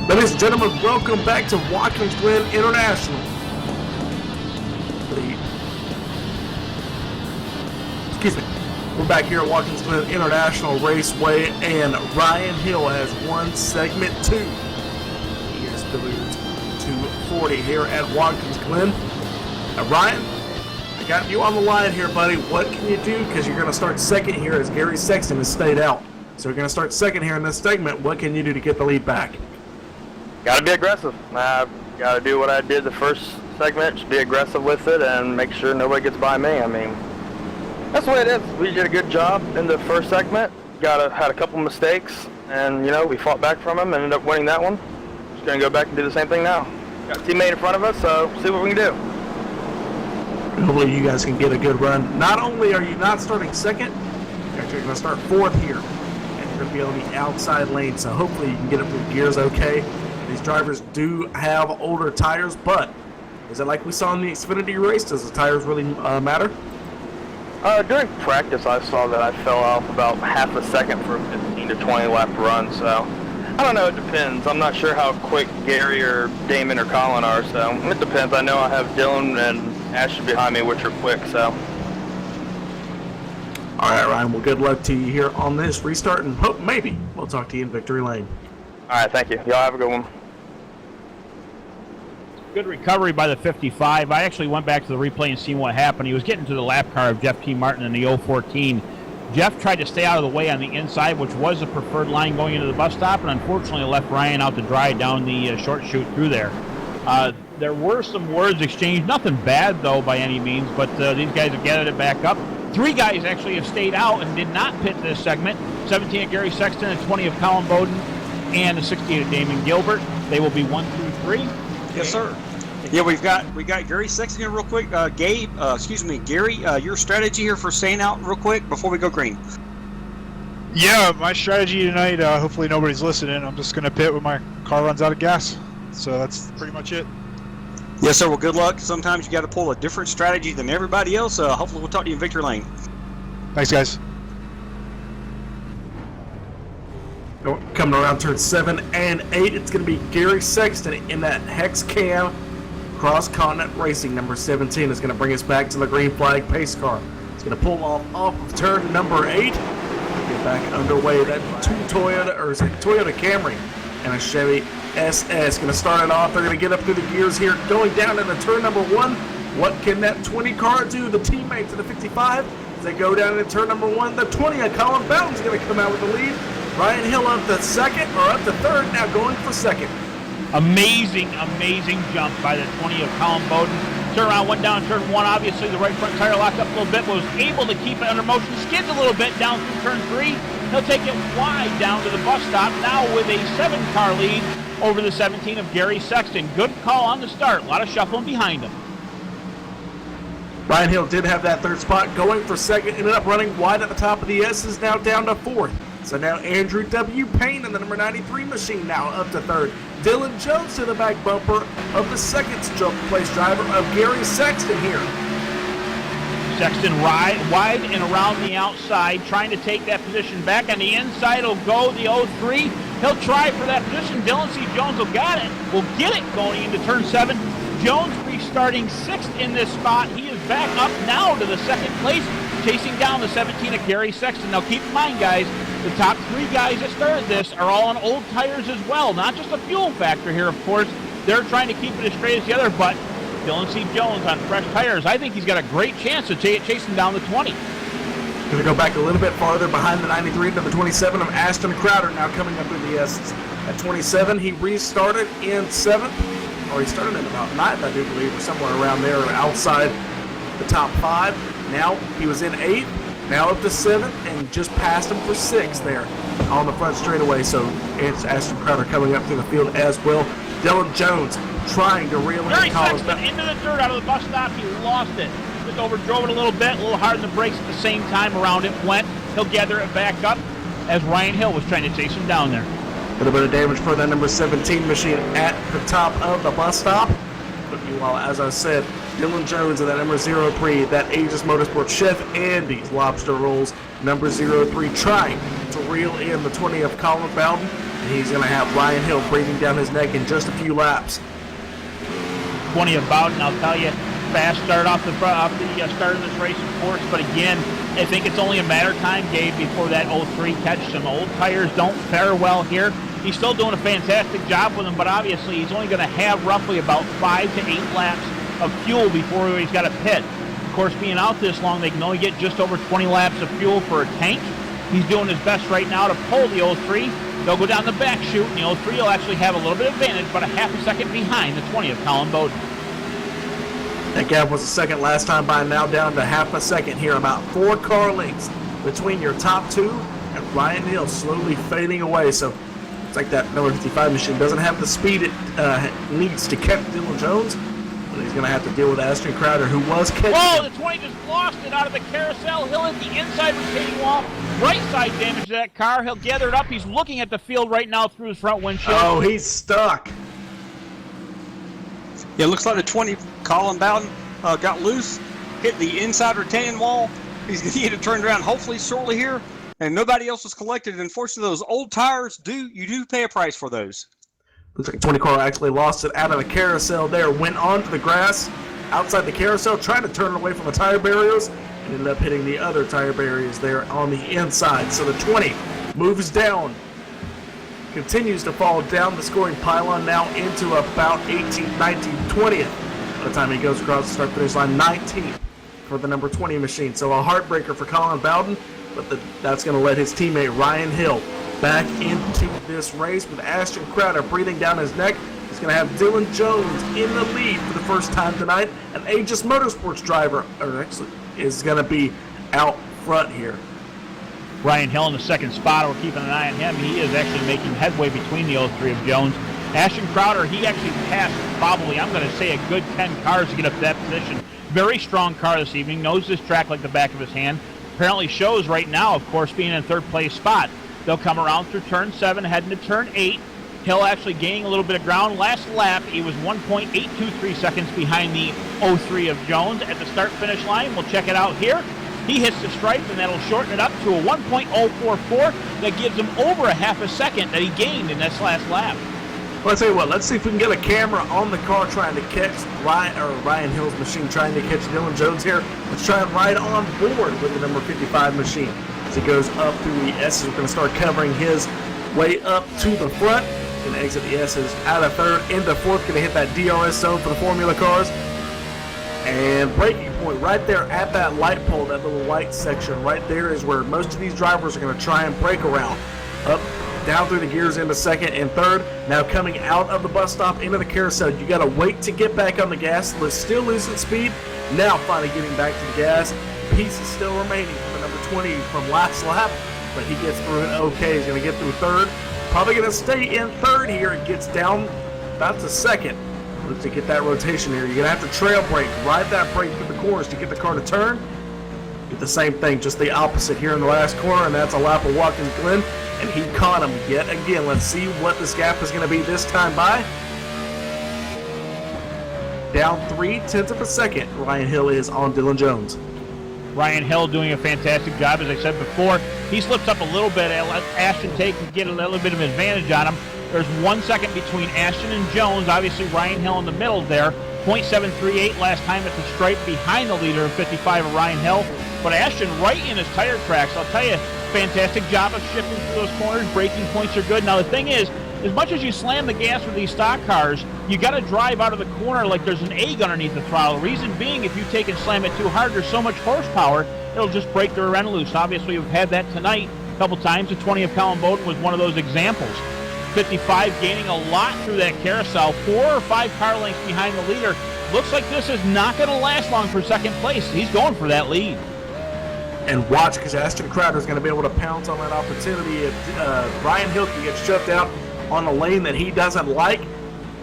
Ladies and gentlemen, welcome back to Watkins, Glen International. We're back here at Watkins, Glen International Raceway, and Ryan Hill has won segment 2. ES Billiards 240 here at Watkins, Glen. Now, Ryan, I got you on the line here, buddy. What can you do? Because you're going to start second here as Gary Sexton has stayed out. So you're going to start second here in this segment. What can you do to get the lead back? Got to be aggressive. I've got to do what I did the first segment, just be aggressive with it and make sure nobody gets by me. I mean, that's the way it is. We did a good job in the first segment. Had a couple mistakes, and, we fought back from them and ended up winning that one. Just going to go back and do the same thing now. Got a teammate in front of us, so see what we can do. Hopefully you guys can get a good run. Not only are you not starting second, you're actually going to start fourth here. And you're going to be on the outside lane, so hopefully you can get it with gears okay. These drivers do have older tires, but is it like we saw in the Xfinity race? Does the tires really matter? During practice, I saw that I fell off about half a second for a 15 to 20 lap run, so I don't know, it depends. I'm not sure how quick Gary or Damon or Colin are, so it depends. I know I have Dylan and Ashton behind me, which are quick, so. All right, Ryan, well, good luck to you here on this restart, and hope maybe we'll talk to you in victory lane. All right, thank you. Y'all have a good one. Good recovery by the 55. I actually went back to the replay and seen what happened. He was getting to the lap car of Jeff T. Martin in the 014. Jeff tried to stay out of the way on the inside, which was the preferred line going into the bus stop, and unfortunately left Ryan out to dry down the short chute through there. There were some words exchanged. Nothing bad, though, by any means, but these guys have gathered it back up. 3 guys actually have stayed out and did not pit this segment. 17 of Gary Sexton and 20 of Colin Bowden and the 68 of Damon Gilbert. They will be 1 through 3. Yes, sir. Yeah, we got Gary Sexton here real quick. Gary, your strategy here for staying out real quick before we go green. Yeah, my strategy tonight, hopefully nobody's listening. I'm just going to pit when my car runs out of gas. So that's pretty much it. Yes, sir. Well, good luck. Sometimes you got to pull a different strategy than everybody else. Hopefully we'll talk to you in victory lane. Thanks, guys. Coming around turn 7 and 8, it's going to be Gary Sexton in that Hex Cam Cross Continent Racing. Number 17 is going to bring us back to the green flag pace car. It's going to pull off of turn number 8. Get back underway. That Toyota Camry and a Chevy SS going to start it off. They're going to get up through the gears here, going down into turn number 1. What can that 20 car do? The teammate to the 55. As they go down into turn number 1, the 20 of Colin Bowden's going to come out with the lead. Ryan Hill up to second, or up to third, now going for second. Amazing jump by the 20 of Colin Bowden. Turn around, went down turn 1. Obviously, the right front tire locked up a little bit, was able to keep it under motion. Skids a little bit down through turn 3. He'll take it wide down to the bus stop, now with a 7-car lead over the 17 of Gary Sexton. Good call on the start. A lot of shuffling behind him. Ryan Hill did have that third spot, going for second, ended up running wide at the top of the S, is now down to fourth. So now Andrew W. Payne in the number 93 machine now up to third. Dylan Jones to the back bumper of the second place driver of Gary Sexton here. Sexton wide and around the outside, trying to take that position back. On the inside will go the 03. He'll try for that position. Dylan C. Jones will get it going into turn 7. Jones restarting 6th in this spot. He is back up now to the 2nd place, chasing down the 17 of Gary Sexton. Now keep in mind, guys, the top 3 guys that started this are all on old tires as well. Not just a fuel factor here, of course. They're trying to keep it as straight as the other, but Dylan C. Jones on fresh tires, I think he's got a great chance of chasing down the 20. Going to go back a little bit farther behind the 93, number 27 of Ashton Crowder now coming up in the S's. At 27, he restarted in 7th, or he started in about 9th, I do believe, or somewhere around there outside the top 5. Now he was in 8th, now up to 7th, and just passed him for 6th there on the front straightaway. So it's Ashton Crowder coming up through the field as well. Dylan Jones trying to reel in Gary Collins. Sexton into the dirt out of the bus stop. He lost it. Just overdrove it a little bit, a little hard in the brakes at the same time around it went. He'll gather it back up as Ryan Hill was trying to chase him down there. A little bit of damage for that number 17 machine at the top of the bus stop. But meanwhile, as I said, Dylan Jones and that number 03, that Aegis Motorsports Chef Andy's Lobster Rolls, number 03, trying to reel in the 20 of Colin Bowden. And he's going to have Ryan Hill breathing down his neck in just a few laps. 20 of Bowden, I'll tell you, fast start off the start of this race, of course. But again, I think it's only a matter of time, Gabe, before that 03 catches him. Old tires don't fare well here. He's still doing a fantastic job with them, but obviously he's only going to have roughly about 5 to 8 laps of fuel before he's got to pit. Of course, being out this long, they can only get just over 20 laps of fuel for a tank. He's doing his best right now to pull the 03. They'll go down the back chute, and the 03 will actually have a little bit of advantage, but a half a second behind the 20 of Colin Bowden. That gap was a second last time by, now down to half a second here. About 4 car lengths between your top 2, and Ryan Hill slowly fading away. So it's like that number 55 machine doesn't have the speed it needs to catch Dylan Jones, but he's going to have to deal with Ashton Crowder, who was catching. Whoa, the 20 just lost it out of the carousel. He'll hit the inside retaining wall. Right side damage to that car. He'll gather it up. He's looking at the field right now through his front windshield. Oh, he's stuck. Yeah, it looks like the 20 Colin Bowden got loose, hit the inside retaining wall. He's going to get it turned around hopefully shortly here, and nobody else was collected. Unfortunately, those old tires, you do pay a price for those. Looks like 20 car actually lost it out of the carousel there, went onto the grass outside the carousel, trying to turn it away from the tire barriers, and ended up hitting the other tire barriers there on the inside. So the 20 moves down, continues to fall down the scoring pylon now into about 18th, 19th, 20th. By the time he goes across the start-finish line, 19th for the number 20 machine. So a heartbreaker for Colin Bowden, but that's going to let his teammate Ryan Hill back into this race with Ashton Crowder breathing down his neck. He's going to have Dylan Jones in the lead for the first time tonight. An Aegis Motorsports driver, or actually, is going to be out front here. Ryan Hill in the second spot. We're keeping an eye on him. He is actually making headway between the 03 of Jones. Ashton Crowder, he actually passed probably, I'm going to say, a good 10 cars to get up to that position. Very strong car this evening. Knows this track like the back of his hand. Apparently shows right now, of course, being in third place spot. They'll come around through turn 7, heading to turn 8. Hill actually gaining a little bit of ground. Last lap, he was 1.823 seconds behind the 03 of Jones at the start-finish line. We'll check it out here. He hits the stripe, and that'll shorten it up to a 1.044. That gives him over a half a second that he gained in this last lap. Well, I'll tell you what, let's see if we can get a camera on the car trying to catch Ryan Hill's machine trying to catch Dylan Jones here. Let's try and ride on board with the number 55 machine. As he goes up through the S's, we're going to start covering his way up to the front. Going to exit the S's out of third into fourth. Going to hit that DRS zone for the Formula cars. And braking point right there at that light pole, that little white section right there is where most of these drivers are going to try and brake around. Up, down through the gears into second and third. Now coming out of the bus stop into the carousel. You got to wait to get back on the gas. Still losing speed. Now finally getting back to the gas. Piece is still remaining for the number 20 from last lap, but he gets through it okay. He's going to get through third. Probably going to stay in third here. It gets down about to second. Look to get that rotation here. You're going to have to trail brake, ride that brake through the corners to get the car to turn. Do the same thing, just the opposite here in the last corner, and that's a lap of Watkins Glen, and he caught him yet again. Let's see what this gap is going to be this time by. Down 0.3 of a second, Ryan Hill is on Dylan Jones. Ryan Hill doing a fantastic job, as I said before. He slips up a little bit. Ashton take and get a little bit of advantage on him. There's 1 second between Ashton and Jones. Obviously, Ryan Hill in the middle there. .738 last time at the stripe behind the leader of 55 of Ryan Hill. But Ashton right in his tire tracks. I'll tell you, fantastic job of shifting through those corners. Braking points are good. Now the thing is, as much as you slam the gas with these stock cars, you got to drive out of the corner like there's an egg underneath the throttle. Reason being, if you take and slam it too hard, there's so much horsepower, it'll just break the rear end loose. Obviously, we've had that tonight a couple times. The 20 of Colin Bowden was one of those examples. 55 gaining a lot through that carousel, 4 or 5 car lengths behind the leader. Looks like this is not going to last long for second place. He's going for that lead. And watch, because Ashton Crowder's going to be able to pounce on that opportunity if Ryan Hill can get shoved out on a lane that he doesn't like.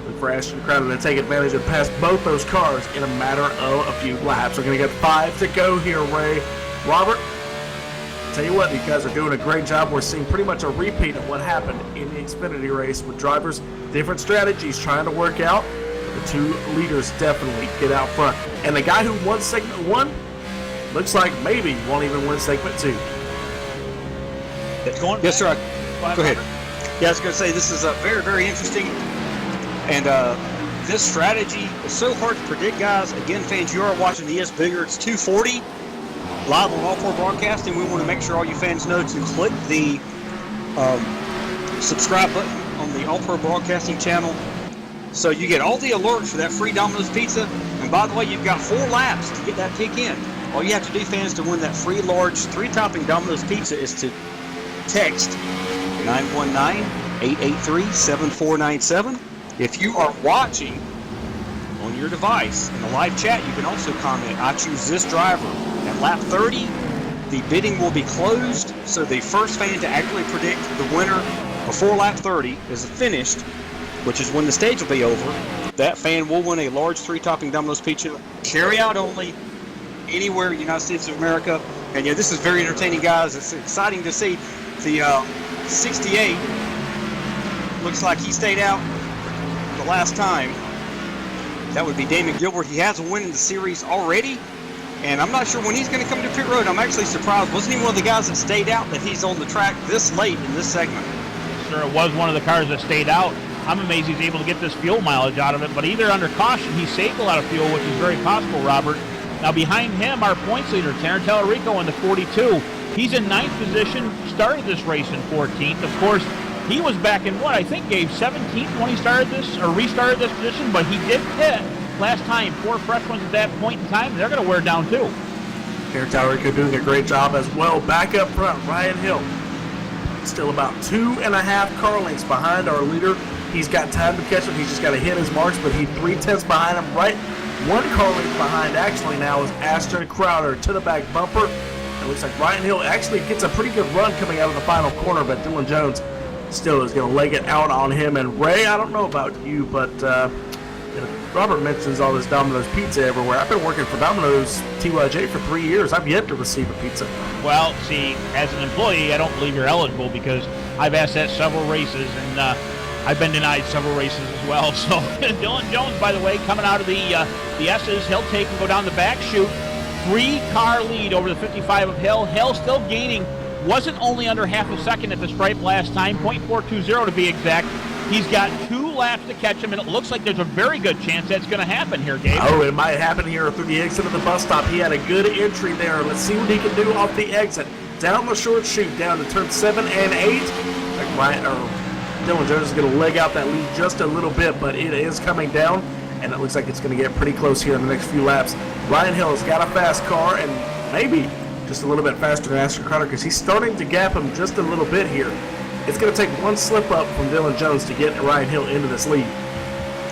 Look for Ashton Crowder to take advantage and pass both those cars in a matter of a few laps. We're going to get 5 to go here, Ray. Robert, tell you what, these guys are doing a great job. We're seeing pretty much a repeat of what happened in the Xfinity race with drivers, different strategies trying to work out. The 2 leaders definitely get out front. And the guy who won segment 1 looks like maybe won't even win segment 2. Yes, sir. Go ahead. Yeah, I was going to say this is very, very interesting. And this strategy is so hard to predict, guys. Again, fans, you are watching the ES Billiards 240 live on All 4 Broadcasting. We want to make sure all you fans know to click the subscribe button on the All Pro Broadcasting channel so you get all the alerts for that free Domino's Pizza. And by the way, you've got 4 laps to get that pick in. All you have to do, fans, to win that free large 3-topping Domino's Pizza is to text 919-883-7497. If you are watching on your device in the live chat, you can also comment, I choose this driver. At lap 30, the bidding will be closed, so the first fan to accurately predict the winner before lap 30 is finished, which is when the stage will be over. That fan will win a large 3-topping Domino's Pizza, carry out only, anywhere in the United States of America. And yeah, this is very entertaining, guys. It's exciting to see. The 68 looks like he stayed out the last time. That would be Damon Gilbert. He has a win in the series already, and I'm not sure when he's going to come to pit road. I'm actually surprised. Wasn't he one of the guys that stayed out that he's on the track this late in this segment? Sure, it was one of the cars that stayed out. I'm amazed he's able to get this fuel mileage out of it, but either under caution, he saved a lot of fuel, which is very possible, Robert. Now behind him, our points leader, Taryn Tallarico in the 42. He's in 9th position, started this race in 14th. Of course, he was back in what I think gave 17th when he started this, or restarted this position, but he did pit last time. 4 fresh ones at that point in time. They're going to wear down too. Taryn Tallarico doing a great job as well. Back up front, Ryan Hill. Still about 2.5 car lengths behind our leader. He's got time to catch him. He's just got to hit his marks, but he's 3/10 behind him. Right, 1 car length behind actually now is Ashton Crowder to the back bumper. It looks like Ryan Hill actually gets a pretty good run coming out of the final corner, but Dylan Jones still is going to leg it out on him. And Ray, I don't know about you, but Robert mentions all this Domino's Pizza everywhere. I've been working for Domino's TYJ for 3 years. I've yet to receive a pizza. Well, see, as an employee, I don't believe you're eligible because I've asked that several races, and I've been denied several races as well. So Dylan Jones, by the way, coming out of the S's, he'll take and go down the back chute. 3-car lead over the 55 of Hill. Hill still gaining. Wasn't only under half a second at the stripe last time, .420 to be exact. He's got 2 laps to catch him, and it looks like there's a very good chance that's going to happen here, Gabe. Oh, it might happen here through the exit of the bus stop. He had a good entry there. Let's see what he can do off the exit. Down the short chute, down to turn 7 and 8. Dylan Jones is going to leg out that lead just a little bit, but it is coming down, and it looks like it's going to get pretty close here in the next few laps. Ryan Hill has got a fast car, and maybe just a little bit faster than Ashton Crowder because he's starting to gap him just a little bit here. It's going to take 1 slip up from Dylan Jones to get Ryan Hill into this lead.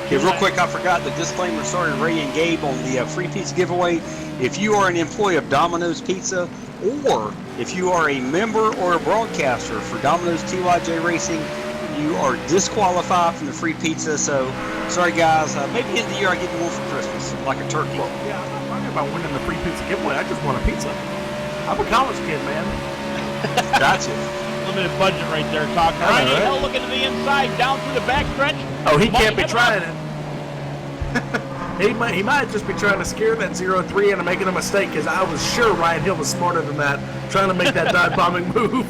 Okay, real quick, I forgot the disclaimer started Ray and Gabe on the free pizza giveaway. If you are an employee of Domino's Pizza, or if you are a member or a broadcaster for Domino's TYJ Racing, you are disqualified from the free pizza. So, sorry guys, maybe in the year I get you one for Christmas, like a turkey. Well, yeah, I'm not talking about winning the free pizza giveaway. I just want a pizza. I'm a college kid, man. Gotcha. Limited budget right there, talking. Ryan Hill looking to the inside, down through the back stretch. Oh, he can't be trying it. He might just be trying to scare that 0-3 into making a mistake, because I was sure Ryan Hill was smarter than that, trying to make that dive-bombing move.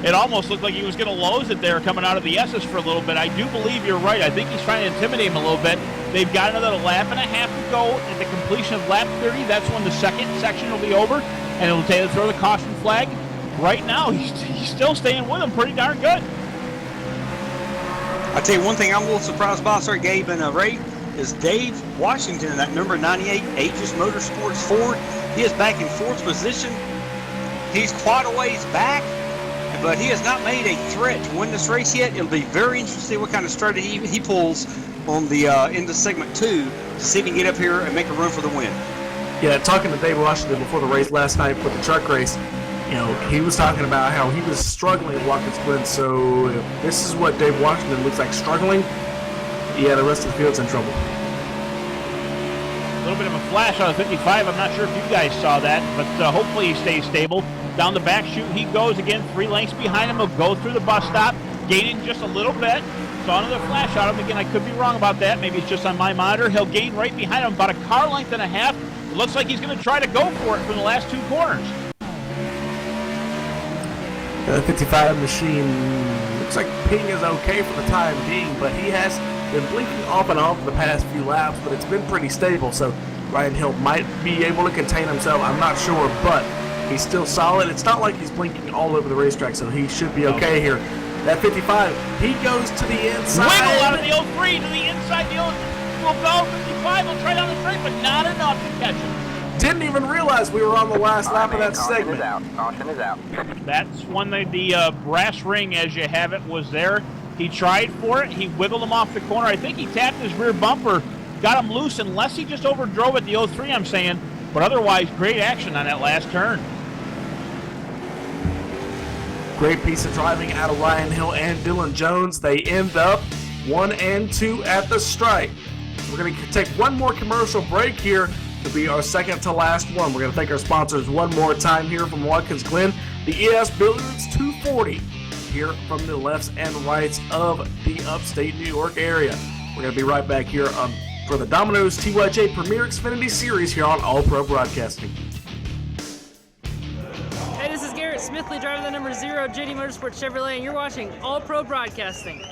It almost looked like he was going to lose it there coming out of the S's for a little bit. I do believe you're right. I think he's trying to intimidate him a little bit. They've got another lap and a half to go. At the completion of lap 30, that's when the second section will be over, and it'll take throw the caution flag. Right now, he's still staying with them pretty darn good. I tell you one thing I'm a little surprised by, sir, Gabe and Ray, is Dave Washington, that number 98 Aegis Motorsports Ford. He is back in fourth position. He's quite a ways back, but he has not made a threat to win this race yet. It'll be very interesting what kind of strategy he pulls on the into segment 2 to see if he can get up here and make a run for the win. Yeah, talking to Dave Washington before the race last night for the truck race, you know, he was talking about how he was struggling at Watkins Glen. So if this is what Dave Washington looks like struggling, yeah, the rest of the field's in trouble. A little bit of a flash on the 55. I'm not sure if you guys saw that, but hopefully he stays stable. Down the back chute he goes again, 3 lengths behind him. He'll go through the bus stop, gaining just a little bit. Saw another flash on him. Again, I could be wrong about that. Maybe it's just on my monitor. He'll gain right behind him, about a car length and a half. It looks like he's going to try to go for it from the last 2 corners. The 55 machine looks like ping is okay for the time being, but he has been blinking off and on for the past few laps, but it's been pretty stable, so Ryan Hill might be able to contain himself. I'm not sure, but he's still solid. It's not like he's blinking all over the racetrack, so he should be okay here. That 55, he goes to the inside. Wiggle out of the 03 to the inside. The 03 will go. 55 will try down the straight, but not enough to catch him. Didn't even realize we were on the last lap of that segment. Caution is out. That's when the brass ring, as you have it, was there. He tried for it. He wiggled him off the corner. I think he tapped his rear bumper, got him loose, unless he just overdrove at the 03, I'm saying. But otherwise, great action on that last turn. Great piece of driving out of Ryan Hill and Dylan Jones. They end up 1 and 2 at the stripe. We're going to take one more commercial break here to be our second to last one. We're going to thank our sponsors one more time here from Watkins Glen, the ES Billiards 240, here from the lefts and rights of the upstate New York area. We're going to be right back here for the Domino's TYJ Premier Xfinity Series here on All Pro Broadcasting. Hey, this is Garrett Smithley, driving the number 0 JD Motorsports Chevrolet, and you're watching All Pro Broadcasting.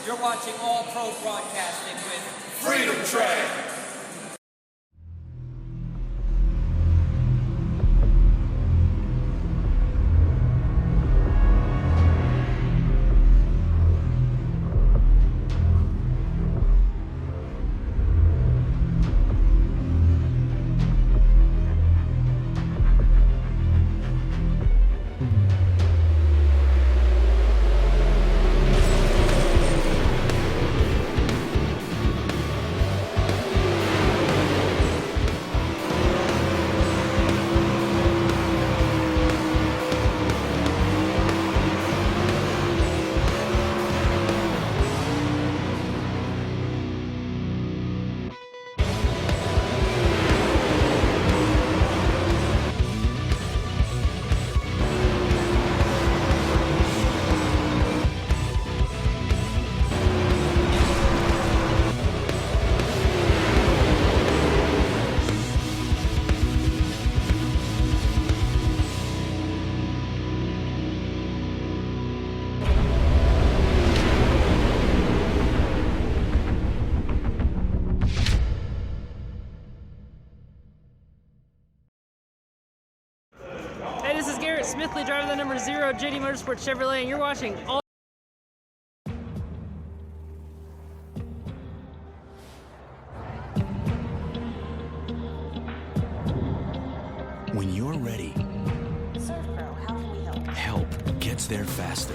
You're watching All Pro Broadcasting with Freedom Train. Smithley, driver the number 0, JD Motorsports Chevrolet, and you're watching All. When you're ready, ServPro, how can we help? help gets there faster.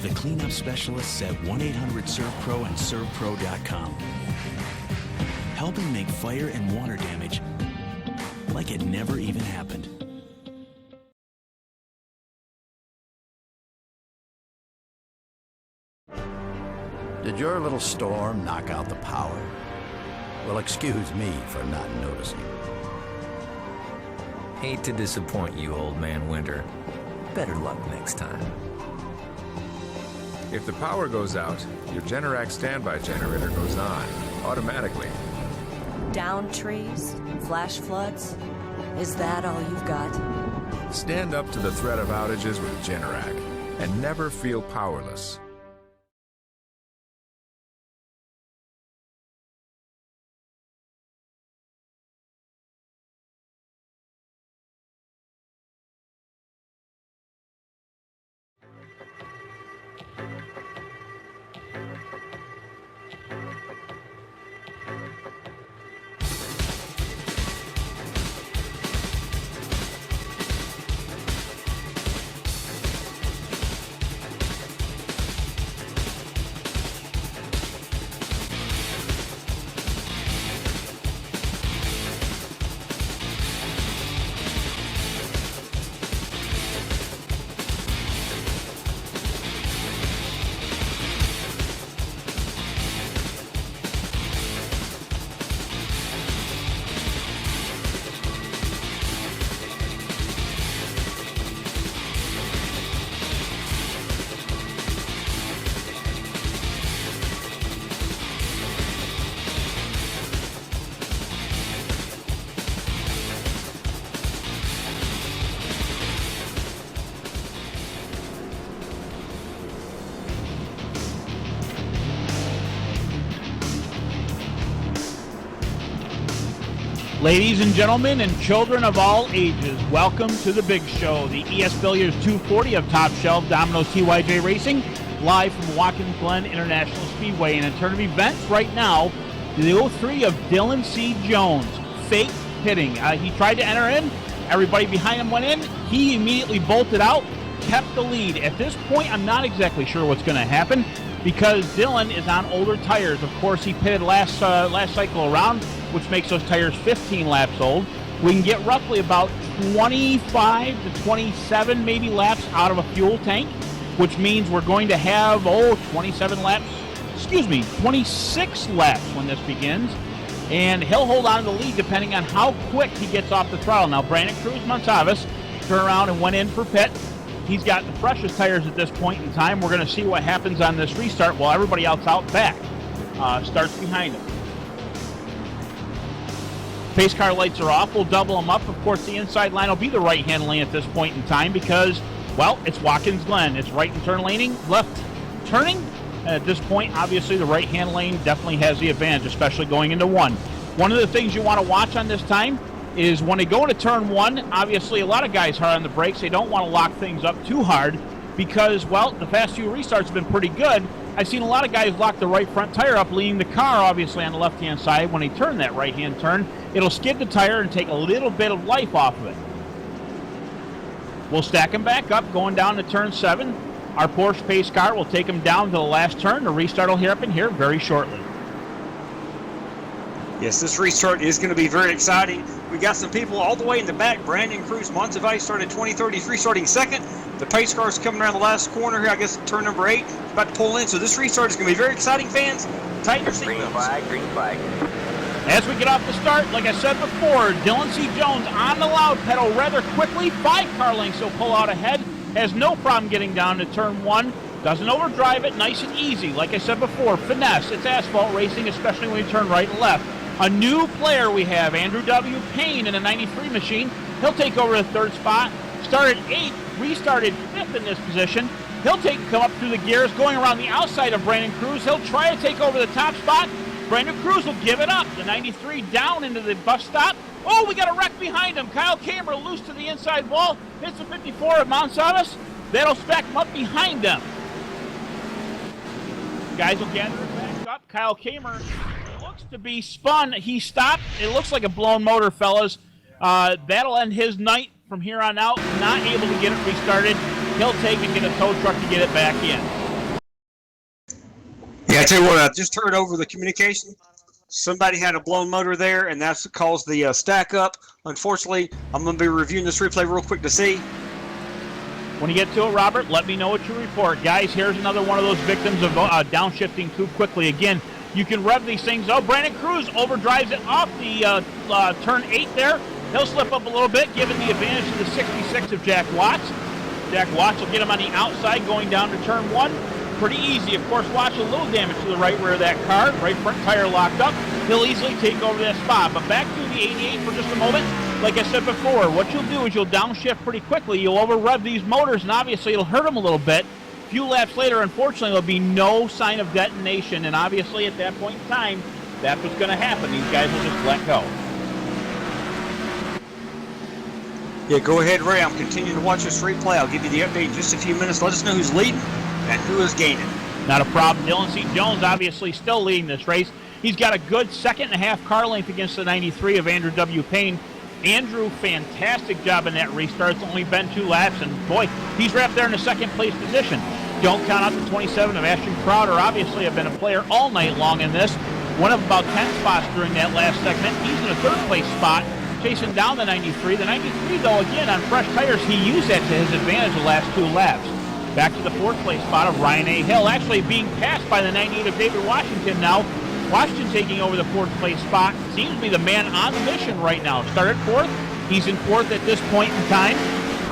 The cleanup specialists at 1-800-SERVPRO and ServPro.com. Helping make fire and water damage like it never even happened. Did your little storm knock out the power? Well, excuse me for not noticing. Hate to disappoint you, old man Winter. Better luck next time. If the power goes out, your Generac standby generator goes on, automatically. Down trees? Flash floods? Is that all you've got? Stand up to the threat of outages with Generac and never feel powerless. Ladies and gentlemen and children of all ages, welcome to the big show, the ES Billiards 240 of Top Shelf Domino's TYJ Racing, live from Watkins, Glen International Speedway. And in turn of events right now, the 03 of Dylan C. Jones, fake hitting. He tried to enter in, everybody behind him went in, he immediately bolted out, kept the lead. At this point, I'm not exactly sure what's going to happen because Dylan is on older tires. Of course, he pitted last cycle around, which makes those tires 15 laps old. We can get roughly about 25 to 27 maybe laps out of a fuel tank, which means we're going to have, 26 laps when this begins. And he'll hold on to the lead depending on how quick he gets off the throttle. Now, Brandon Cruz-Monsalves turned around and went in for pit. He's got the freshest tires at this point in time. We're going to see what happens on this restart while everybody else out back starts behind him. Pace car lights are off. We'll double them up. Of course, the inside line will be the right-hand lane at this point in time because, well, it's Watkins Glen. It's right and turn laning, left turning. At this point, obviously, the right-hand lane definitely has the advantage, especially going into one. One of the things you want to watch on this time is when they go into turn one, obviously a lot of guys hard on the brakes. They don't want to lock things up too hard because, well, the past few restarts have been pretty good. I've seen a lot of guys lock the right front tire up, leaning the car, obviously, on the left-hand side. When they turn that right-hand turn, it'll skid the tire and take a little bit of life off of it. We'll stack them back up, going down to turn 7. Our Porsche pace car will take them down to the last turn. The restart will happen here very shortly. Yes, this restart is going to be very exciting. We got some people all the way in the back. Brandon Cruz-Monsalves started 2033, starting second. The pace car is coming around the last corner here, I guess turn number 8, about to pull in. So this restart is going to be very exciting, fans. Tighten your seatbelts. Green flag. As we get off the start, like I said before, Dylan C. Jones on the loud pedal rather quickly. 5 car lengths he'll pull out ahead. Has no problem getting down to turn 1. Doesn't overdrive it, nice and easy. Like I said before, finesse. It's asphalt racing, especially when you turn right and left. A new player we have, Andrew W. Payne in a 93 machine. He'll take over the 3rd spot. Started 8th, restarted 5th in this position. He'll come up through the gears, going around the outside of Brandon Cruz. He'll try to take over the top spot. Brandon Cruz will give it up. The 93 down into the bus stop. Oh, we got a wreck behind him. Kyle Kamer loose to the inside wall. Hits the 54 of Monsadas. That'll stack him up behind them. Guys will gather it back up. Kyle Kamer looks to be spun. He stopped. It looks like a blown motor, fellas. That'll end his night from here on out. Not able to get it restarted. He'll take and get a tow truck to get it back in. Yeah, I tell you what, I just heard over the communication. Somebody had a blown motor there, and that's what caused the stack up. Unfortunately, I'm going to be reviewing this replay real quick to see. When you get to it, Robert, let me know what you report. Guys, here's another one of those victims of downshifting too quickly. Again, you can rev these things. Oh, Brandon Cruz overdrives it off the turn 8 there. He'll slip up a little bit, giving the advantage to the 66 of Jack Watts. Jack Watts will get him on the outside going down to turn 1. Pretty easy. Of course, watch a little damage to the right rear of that car. Right front tire locked up. He'll easily take over that spot. But back to the 88 for just a moment. Like I said before, what you'll do is you'll downshift pretty quickly. You'll over-rev these motors, and obviously it'll hurt them a little bit. A few laps later, unfortunately, there'll be no sign of detonation. And obviously, at that point in time, that's what's going to happen. These guys will just let go. Yeah, go ahead, Ray. I'm continuing to watch this replay. I'll give you the update in just a few minutes. Let us know who's leading and who is gaining. Not a problem. Dylan C. Jones obviously still leading this race. He's got a good 2.5 car length against the 93 of Andrew W. Payne. Andrew, fantastic job in that restart. It's only been 2 laps, and boy, he's right up there in the second place position. Don't count out the 27 of Ashton Crowder. Obviously, I've been a player all night long in this. One of about 10 spots during that last segment. He's in a third place spot, chasing down the 93. The 93, though, again, on fresh tires, he used that to his advantage the last 2 laps. Back to the fourth place spot of Ryan A. Hill, actually being passed by the 98 of David Washington now. Washington taking over the fourth place spot. Seems to be the man on the mission right now. Started fourth. He's in fourth at this point in time.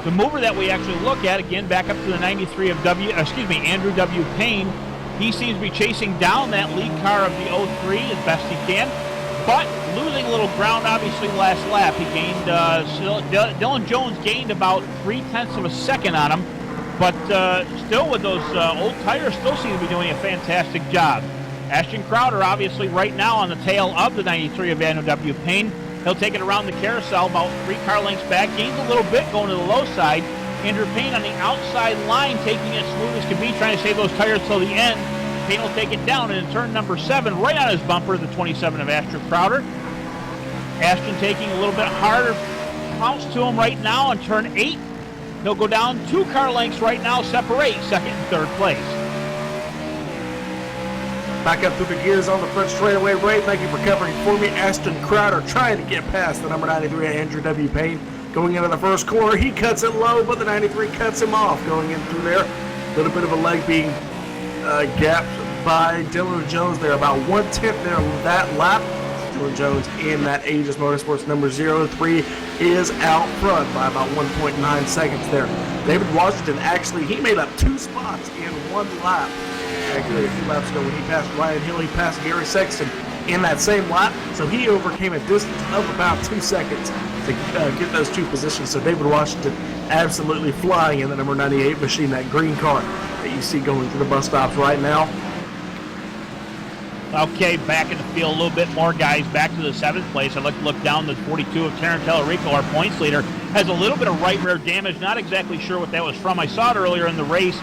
The mover that we actually look at, again, back up to the 93 of Andrew W. Payne. He seems to be chasing down that lead car of the 03 as best he can, but losing a little ground, obviously, last lap. He gained, Dylan Jones gained about 0.3 of a second on him, but still with those old tires, still seem to be doing a fantastic job. Ashton Crowder, obviously, right now on the tail of the 93 of Andrew W. Payne. He'll take it around the carousel, about 3 car lengths back, gains a little bit going to the low side. Andrew Payne on the outside line, taking it smooth as can be, trying to save those tires till the end. Payne will take it down, and in turn number 7, right on his bumper, the 27 of Ashton Crowder. Ashton taking a little bit harder bounce to him right now on turn 8. He'll go down 2 car lengths right now, separate second and third place. Back up through the gears on the front straightaway. Ray, thank you for covering for me. Ashton Crowder trying to get past the number 93, Andrew W. Payne. Going into the first corner, he cuts it low, but the 93 cuts him off going in through there. A little bit of a leg being gapped by Dylan Jones there, about 1/10 there that lap. Dylan Jones in that Aegis Motorsports number 03 is out front by about 1.9 seconds there. David Washington, actually, he made up 2 spots in 1 lap. Actually, a few laps ago when he passed Ryan Hill, he passed Gary Sexton in that same lap, so he overcame a distance of about 2 seconds to get those 2 positions. So David Washington absolutely flying in the number 98 machine, that green car that you see going to the bus stops right now. Okay, back in the field a little bit more, guys. Back to the 7th place. I'd like to look down the 42 of Terran Tellerico, our points leader. Has a little bit of right rear damage. Not exactly sure what that was from. I saw it earlier in the race.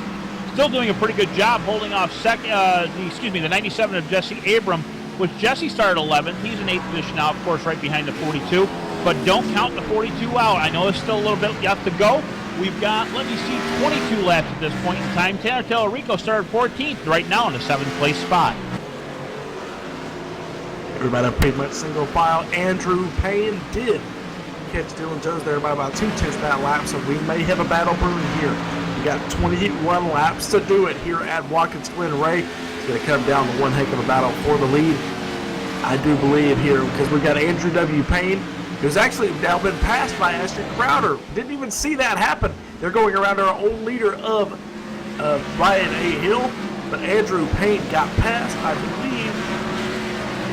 Still doing a pretty good job holding off the 97 of Jesse Abram, which Jesse started 11th. He's in 8th position now, of course, right behind the 42. But don't count the 42 out. I know there's still a little bit left to go. We've got, 22 laps at this point in time. Tanner Tellerico started 14th right now in the 7th place spot. Everybody pretty much single file. Andrew Payne did catch Dylan Jones there by about 2/10 that lap, so we may have a battle brewing here. We got 21 laps to do it here at Watkins Glen. Ray, it's going to come down to one heck of a battle for the lead. I do believe here, because we've got Andrew W. Payne, who's actually now been passed by Ashton Crowder. Didn't even see that happen. They're going around our old leader of Ryan A. Hill, but Andrew Payne got passed, I believe,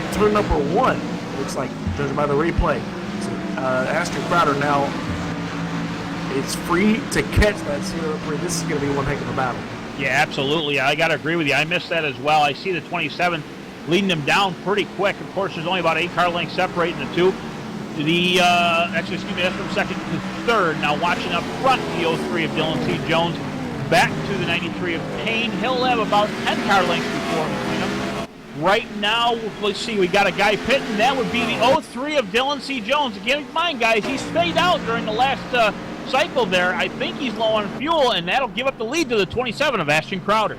in turn number 1. Looks like, judging by the replay. So, Ashton Crowder now, it's free to catch that 03. This is going to be one heck of a battle. Yeah, absolutely. I got to agree with you. I missed that as well. I see the 27 leading them down pretty quick. Of course, there's only about 8 car lengths separating the two. That's from second to third. Now watching up front, the 03 of Dylan C. Jones back to the 93 of Payne. He'll have about 10 car lengths before between them. Right now, let's see, we got a guy pitting. That would be the 03 of Dylan C. Jones. Again, keep in mind, guys, he's stayed out during the last cycle there. I think he's low on fuel, and that'll give up the lead to the 27 of Ashton Crowder.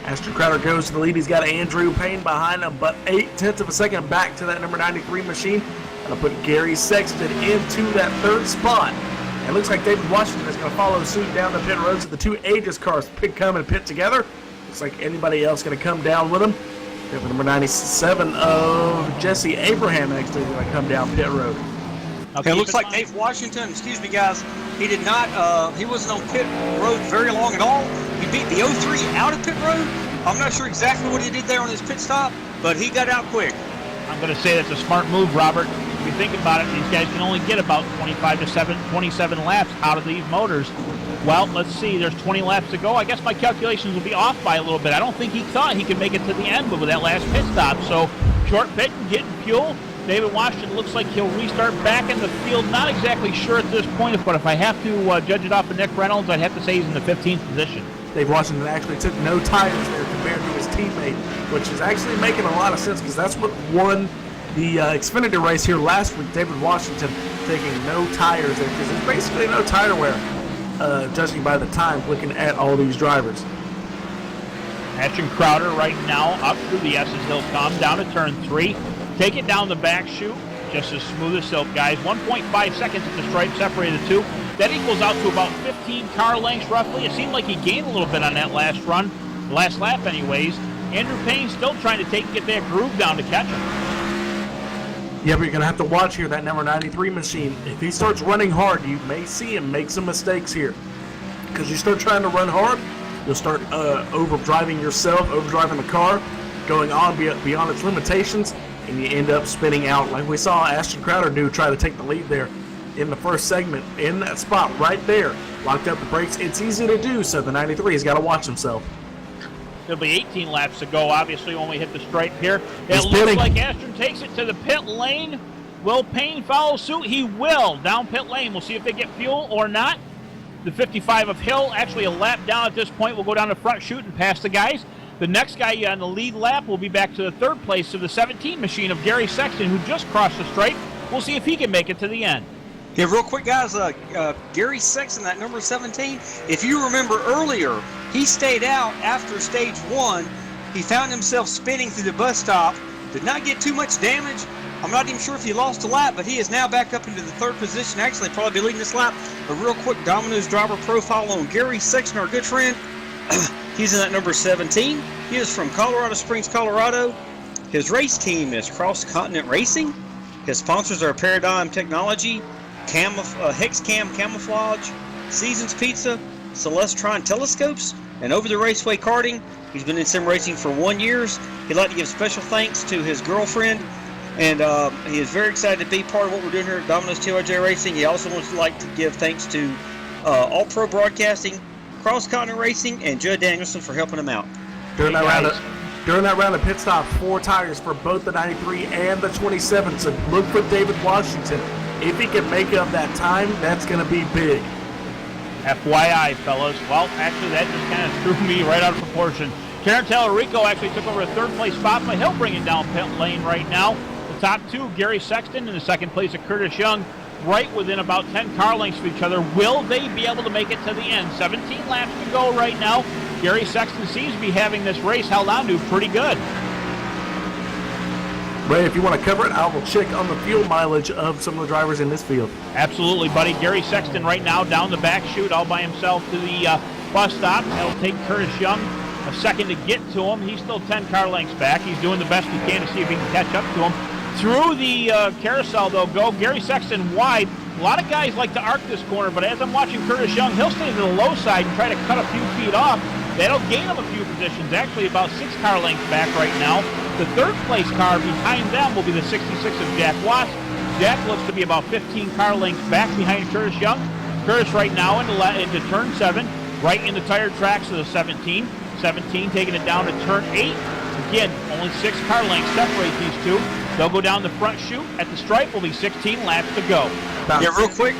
Ashton Crowder goes to the lead. He's got Andrew Payne behind him, but 0.8 of a second back to that number 93 machine. That'll put Gary Sexton into that third spot. And it looks like David Washington is going to follow suit down the pit road. So the two Aegis cars come and pit together. Looks like anybody else going to come down with them. We have number 97 of Jesse Abraham actually going to come down pit road. Okay, it looks like Dave Washington, excuse me guys, he did not, he wasn't on pit road very long at all. He beat the 03 out of pit road. I'm not sure exactly what he did there on his pit stop, but he got out quick. I'm going to say that's a smart move, Robert. If you think about it, these guys can only get about 27 laps out of these motors. Well, let's see, there's 20 laps to go. I guess my calculations will be off by a little bit. I don't think he thought he could make it to the end with that last pit stop. So, short pit and getting fuel. David Washington looks like he'll restart back in the field. Not exactly sure at this point, but if I have to judge it off of Nick Reynolds, I'd have to say he's in the 15th position. Dave Washington actually took no tires there compared to his teammate, which is actually making a lot of sense because that's what won the Xfinity race here last week. David Washington taking no tires there because there's basically no tire wear, judging by the time looking at all these drivers. Ashton Crowder right now up through the Esses Hill Come down to turn 3. Take it down the back chute, just as smooth as silk, guys. 1.5 seconds at the stripe separated the two. That equals out to about 15 car lengths roughly. It seemed like he gained a little bit on that last run, last lap anyways. Andrew Payne still trying to get that groove down to catch him. Yeah, but you're going to have to watch here, that number 93 machine. If he starts running hard, you may see him make some mistakes here. Because you start trying to run hard, you'll start overdriving yourself, overdriving the car, going on beyond its limitations, and you end up spinning out like we saw Ashton Crowder do, try to take the lead there in the first segment. In that spot right there, locked up the brakes. It's easy to do, so the 93 has got to watch himself. There'll be 18 laps to go, obviously, when we hit the stripe here. It looks like Ashton takes it to the pit lane. Will Payne follow suit? He will. Down pit lane. We'll see if they get fuel or not. The 55 of Hill, actually a lap down at this point, will go down the front chute and pass the guys. The next guy on the lead lap will be back to the third place of the 17 machine of Gary Sexton, who just crossed the stripe. We'll see if he can make it to the end. Yeah, real quick, guys, Gary Sexton, that number 17, if you remember earlier, he stayed out after stage 1. He found himself spinning through the bus stop, did not get too much damage. I'm not even sure if he lost a lap, but he is now back up into the third position, actually probably leading this lap. A real quick Domino's driver profile on Gary Sexton, our good friend. He's in that number 17. He is from Colorado Springs, Colorado. His race team is Cross Continent Racing. His sponsors are Paradigm Technology, Hexcam Camouflage, Seasons Pizza, Celestron Telescopes, and Over the Raceway Karting. He's been in sim racing for 1 year. He'd like to give special thanks to his girlfriend, and he is very excited to be part of what we're doing here at Domino's TRJ Racing. He also wants to like to give thanks to All Pro Broadcasting, Cross Continent Racing, and Judd Danielson for helping him out. During that round of pit stops, 4 tires for both the 93 and the 27. So look for David Washington. If he can make up that time, that's going to be big. FYI, fellas. Well, actually, that just kind of threw me right out of proportion. Karen Tallarico actually took over a third-place spot, but he'll bring it down pit lane right now. The top two, Gary Sexton in the second place of Curtis Young, right within about 10 car lengths of each other. Will they be able to make it to the end? 17 laps to go right now. Gary Sexton seems to be having this race held on to pretty good. Ray, if you want to cover it, I will check on the fuel mileage of some of the drivers in this field. Absolutely, buddy. Gary Sexton right now down the back chute all by himself to the bus stop. That'll take Curtis Young a second to get to him. He's still 10 car lengths back. He's doing the best he can to see if he can catch up to him. Through the carousel, they'll go. Gary Sexton wide. A lot of guys like to arc this corner, but as I'm watching Curtis Young, he'll stay to the low side and try to cut a few feet off. That'll gain him a few positions, actually about 6 car lengths back right now. The third place car behind them will be the 66 of Jack Watts. Jack looks to be about 15 car lengths back behind Curtis Young. Curtis right now into turn 7, right in the tire tracks of the 17. 17 taking it down to turn 8. Again, only 6 car lengths separate these two. They'll go down the front chute. At the stripe will be 16 laps to go. Yeah, real quick.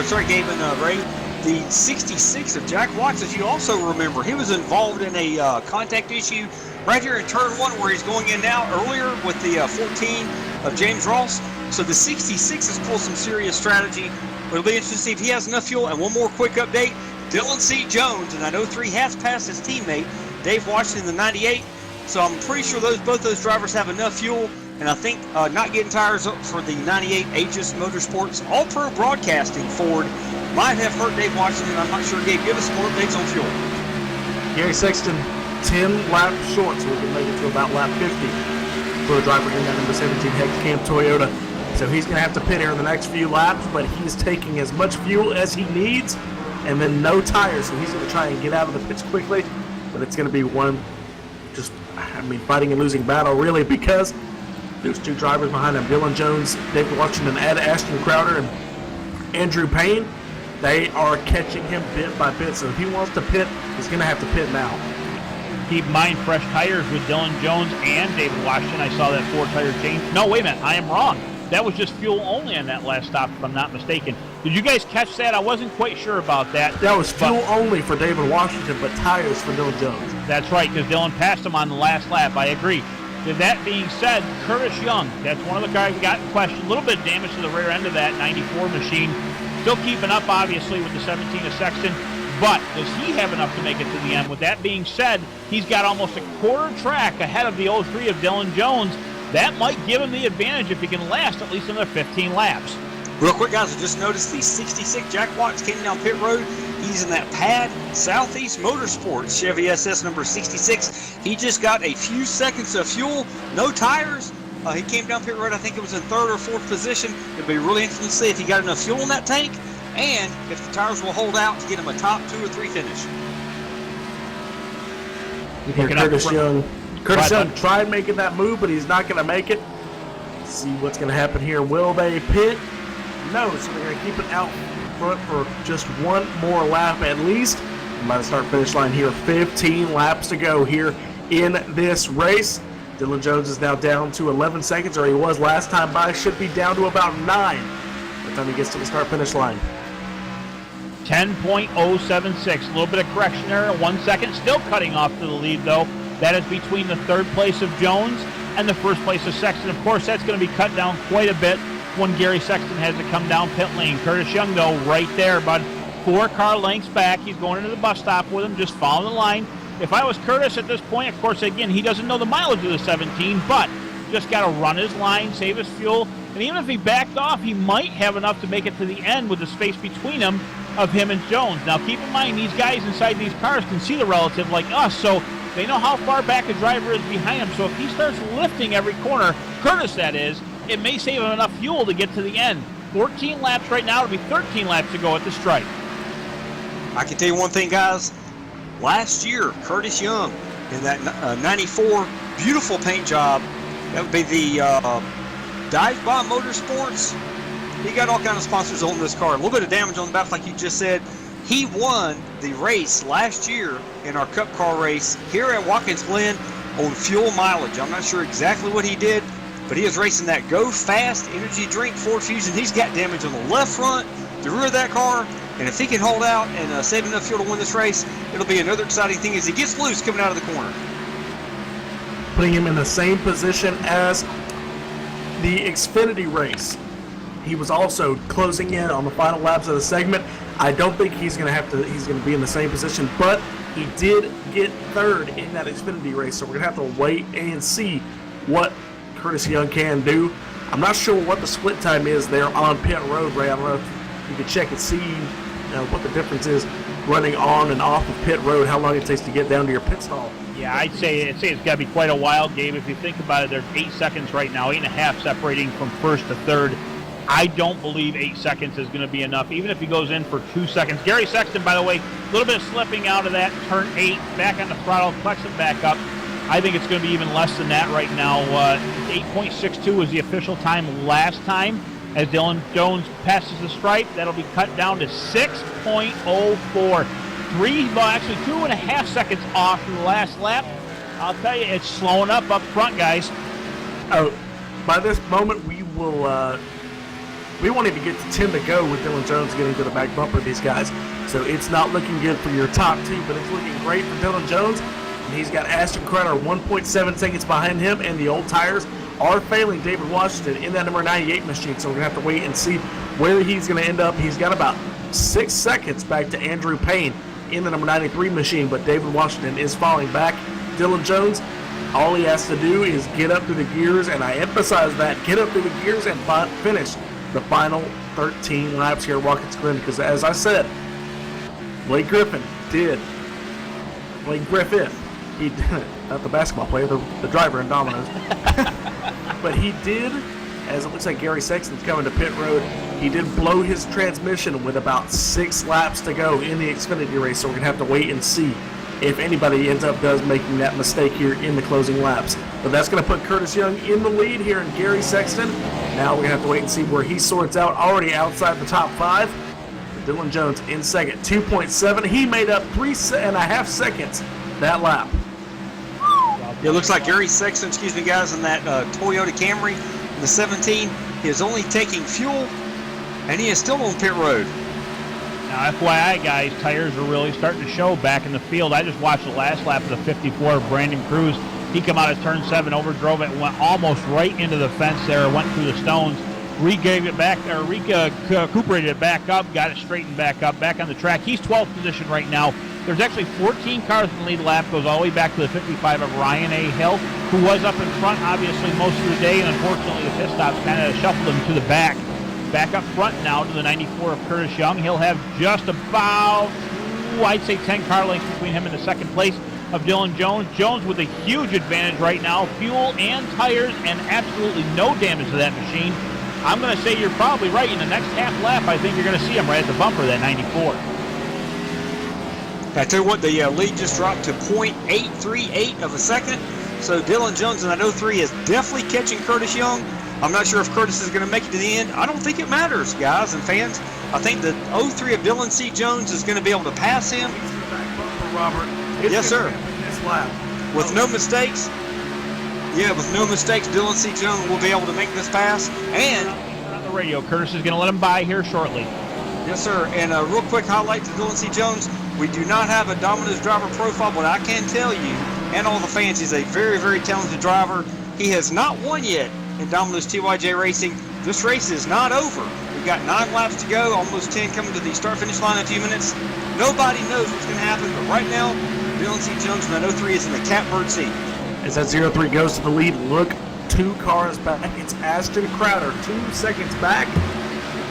Sorry, Gabe and Ray. The 66 of Jack Watts, as you also remember, he was involved in a contact issue right here in turn 1 where he's going in now earlier with the 14 of James Ross. So the 66 has pulled some serious strategy. But it'll be interesting to see if he has enough fuel. And one more quick update. Dylan C. Jones, and I know 3 has passed his teammate, Dave Washington, the 98. So I'm pretty sure both those drivers have enough fuel. And I think not getting tires up for the 98 Aegis Motorsports All-Pro Broadcasting Ford might have hurt Dave Washington. I'm not sure. Gabe, give us some more updates on fuel. Gary Sexton, 10 laps short, so we can make it to about lap 50 for the driver in that number 17 hex cam Toyota. So he's going to have to pit here in the next few laps, but he's taking as much fuel as he needs, and then no tires, so he's going to try and get out of the pits quickly. But it's going to be fighting and losing battle, really, because there's 2 drivers behind him, Dylan Jones, David Washington, and Ashton Crowder, and Andrew Payne. They are catching him bit by bit, so if he wants to pit, he's going to have to pit now. Keep in mind, fresh tires with Dylan Jones and David Washington. I saw that 4-tire change. No, wait a minute, I am wrong. That was just fuel only on that last stop, if I'm not mistaken. Did you guys catch that? I wasn't quite sure about that. That was fuel only for David Washington, but tires for Dylan Jones. That's right, because Dylan passed him on the last lap. I agree. With that being said, Curtis Young, that's one of the guys we got in question. A little bit of damage to the rear end of that 94 machine. Still keeping up, obviously, with the 17 of Sexton. But does he have enough to make it to the end? With that being said, he's got almost a quarter track ahead of the 03 of Dylan Jones. That might give him the advantage if he can last at least another 15 laps. Real quick, guys, I just noticed the 66 Jack Watts came down pit road. He's in that pad Southeast Motorsports Chevy SS number 66. He just got a few seconds of fuel, no tires. He came down pit road, I think it was in 3rd or 4th position. It'll be really interesting to see if he got enough fuel in that tank and if the tires will hold out to get him a top 2 or 3 finish. You hear Curtis Young. Curtis Young tried making that move, but he's not going to make it. Let's see what's going to happen here. Will they pit? No, so they're going to keep it out front for just one more lap at least. And by the start-finish line here, 15 laps to go here in this race. Dylan Jones is now down to 11 seconds, or he was last time by. Should be down to about 9 by the time he gets to the start-finish line. 10.076. A little bit of correction there. 1 second. Still cutting off to the lead, though. That is between the 3rd place of Jones and the 1st place of Sexton. Of course, that's going to be cut down quite a bit when Gary Sexton has to come down pit lane. Curtis Young, though, right there, bud. 4 car lengths back. He's going into the bus stop with him, just following the line. If I was Curtis at this point, of course, again, he doesn't know the mileage of the 17, but just got to run his line, save his fuel. And even if he backed off, he might have enough to make it to the end with the space between him and Jones. Now, keep in mind, these guys inside these cars can see the relative like us, so they know how far back a driver is behind him. So if he starts lifting every corner, Curtis that is, it may save him enough fuel to get to the end. 14 laps right now. It'll be 13 laps to go at the stripe. I can tell you one thing, guys. Last year, Curtis Young in that 94 beautiful paint job. That would be the Dive Bomb Motorsports. He got all kinds of sponsors on this car. A little bit of damage on the back, like you just said. He won the race last year in our Cup Car race here at Watkins Glen on fuel mileage. I'm not sure exactly what he did, but he was racing that Go Fast energy drink Ford Fusion. He's got damage on the left front, the rear of that car, and if he can hold out and save enough fuel to win this race, it'll be another exciting thing as he gets loose coming out of the corner. Putting him in the same position as the Xfinity race. He was also closing in on the final laps of the segment. I don't think he's going to be in the same position, but he did get 3rd in that Xfinity race, so we're going to have to wait and see what Curtis Young can do. I'm not sure what the split time is there on pit road, Ray. I don't know if you can check and see what the difference is running on and off of pit road, how long it takes to get down to your pit stall. Yeah, I'd say it's got to be quite a while, Gabe. If you think about it, there's 8 seconds right now, 8.5 separating from 1st to 3rd. I don't believe 8 seconds is going to be enough, even if he goes in for 2 seconds. Gary Sexton, by the way, a little bit of slipping out of that, turn 8, back on the throttle, collects it back up. I think it's going to be even less than that right now. 8.62 was the official time last time. As Dylan Jones passes the stripe, that'll be cut down to 6.04. 2.5 seconds off from the last lap. I'll tell you, it's slowing up front, guys. Oh, by this moment, we won't even get to 10 to go with Dylan Jones getting to the back bumper of these guys. So it's not looking good for your top two, but it's looking great for Dylan Jones. And he's got Ashton Crowder 1.7 seconds behind him, and the old tires are failing David Washington in that number 98 machine. So we're going to have to wait and see where he's going to end up. He's got about 6 seconds back to Andrew Payne in the number 93 machine, but David Washington is falling back. Dylan Jones, all he has to do is get up through the gears, and I emphasize that, get up through the gears and finish the final 13 laps here at Watkins Glen, because as I said, Blake Griffin, he did, not the basketball player, the driver in Domino's, but he did, as it looks like Gary Sexton's coming to pit road, he did blow his transmission with about 6 laps to go in the Xfinity race, so we're going to have to wait and see if anybody ends up making that mistake here in the closing laps. But that's going to put Curtis Young in the lead here, and Gary Sexton, now we're going to have to wait and see where he sorts out, already outside the top 5. Dylan Jones in second, 2.7. He made up 3.5 seconds that lap. It looks like Gary Sexton, guys, in that Toyota Camry, the 17, is only taking fuel, and he is still on pit road. Now, FYI, guys, tires are really starting to show back in the field. I just watched the last lap of the 54 of Brandon Cruz. He came out of turn 7, overdrove it, and went almost right into the fence there, went through the stones, recuperated it back up, got it straightened back up, back on the track. He's 12th position right now. There's actually 14 cars in the lead lap, goes all the way back to the 55 of Ryan A. Hill, who was up in front, obviously, most of the day, and unfortunately the pit stops kind of shuffled him to the back. Back up front now to the 94 of Curtis Young. He'll have just about, I'd say 10 car lengths between him and the second place of Dylan Jones. Jones with a huge advantage right now, fuel and tires, and absolutely no damage to that machine. I'm going to say you're probably right. In the next half lap, I think you're going to see him right at the bumper of that 94. I tell you what, the lead just dropped to 0.838 of a second. So Dylan Jones in that 03 is definitely catching Curtis Young. I'm not sure if Curtis is going to make it to the end. I don't think it matters, guys and fans. I think the 03 of Dylan C. Jones is going to be able to pass him. Robert. Yes, sir. This lap. With no mistakes. Yeah, with no mistakes, Dylan C. Jones will be able to make this pass. And on the radio, Curtis is going to let him by here shortly. Yes, sir. And a real quick highlight to Dylan C. Jones. We do not have a Domino's driver profile, but I can tell you, and all the fans, he's a very, very talented driver. He has not won yet in Domino's TYJ Racing. This race is not over. We've got 9 laps to go, almost 10 coming to the start-finish line in a few minutes. Nobody knows what's going to happen, but right now, Dylan C. Jones from that 03 is in the catbird seat. As that 03 goes to the lead, look, 2 cars back. It's Ashton Crowder, 2 seconds back.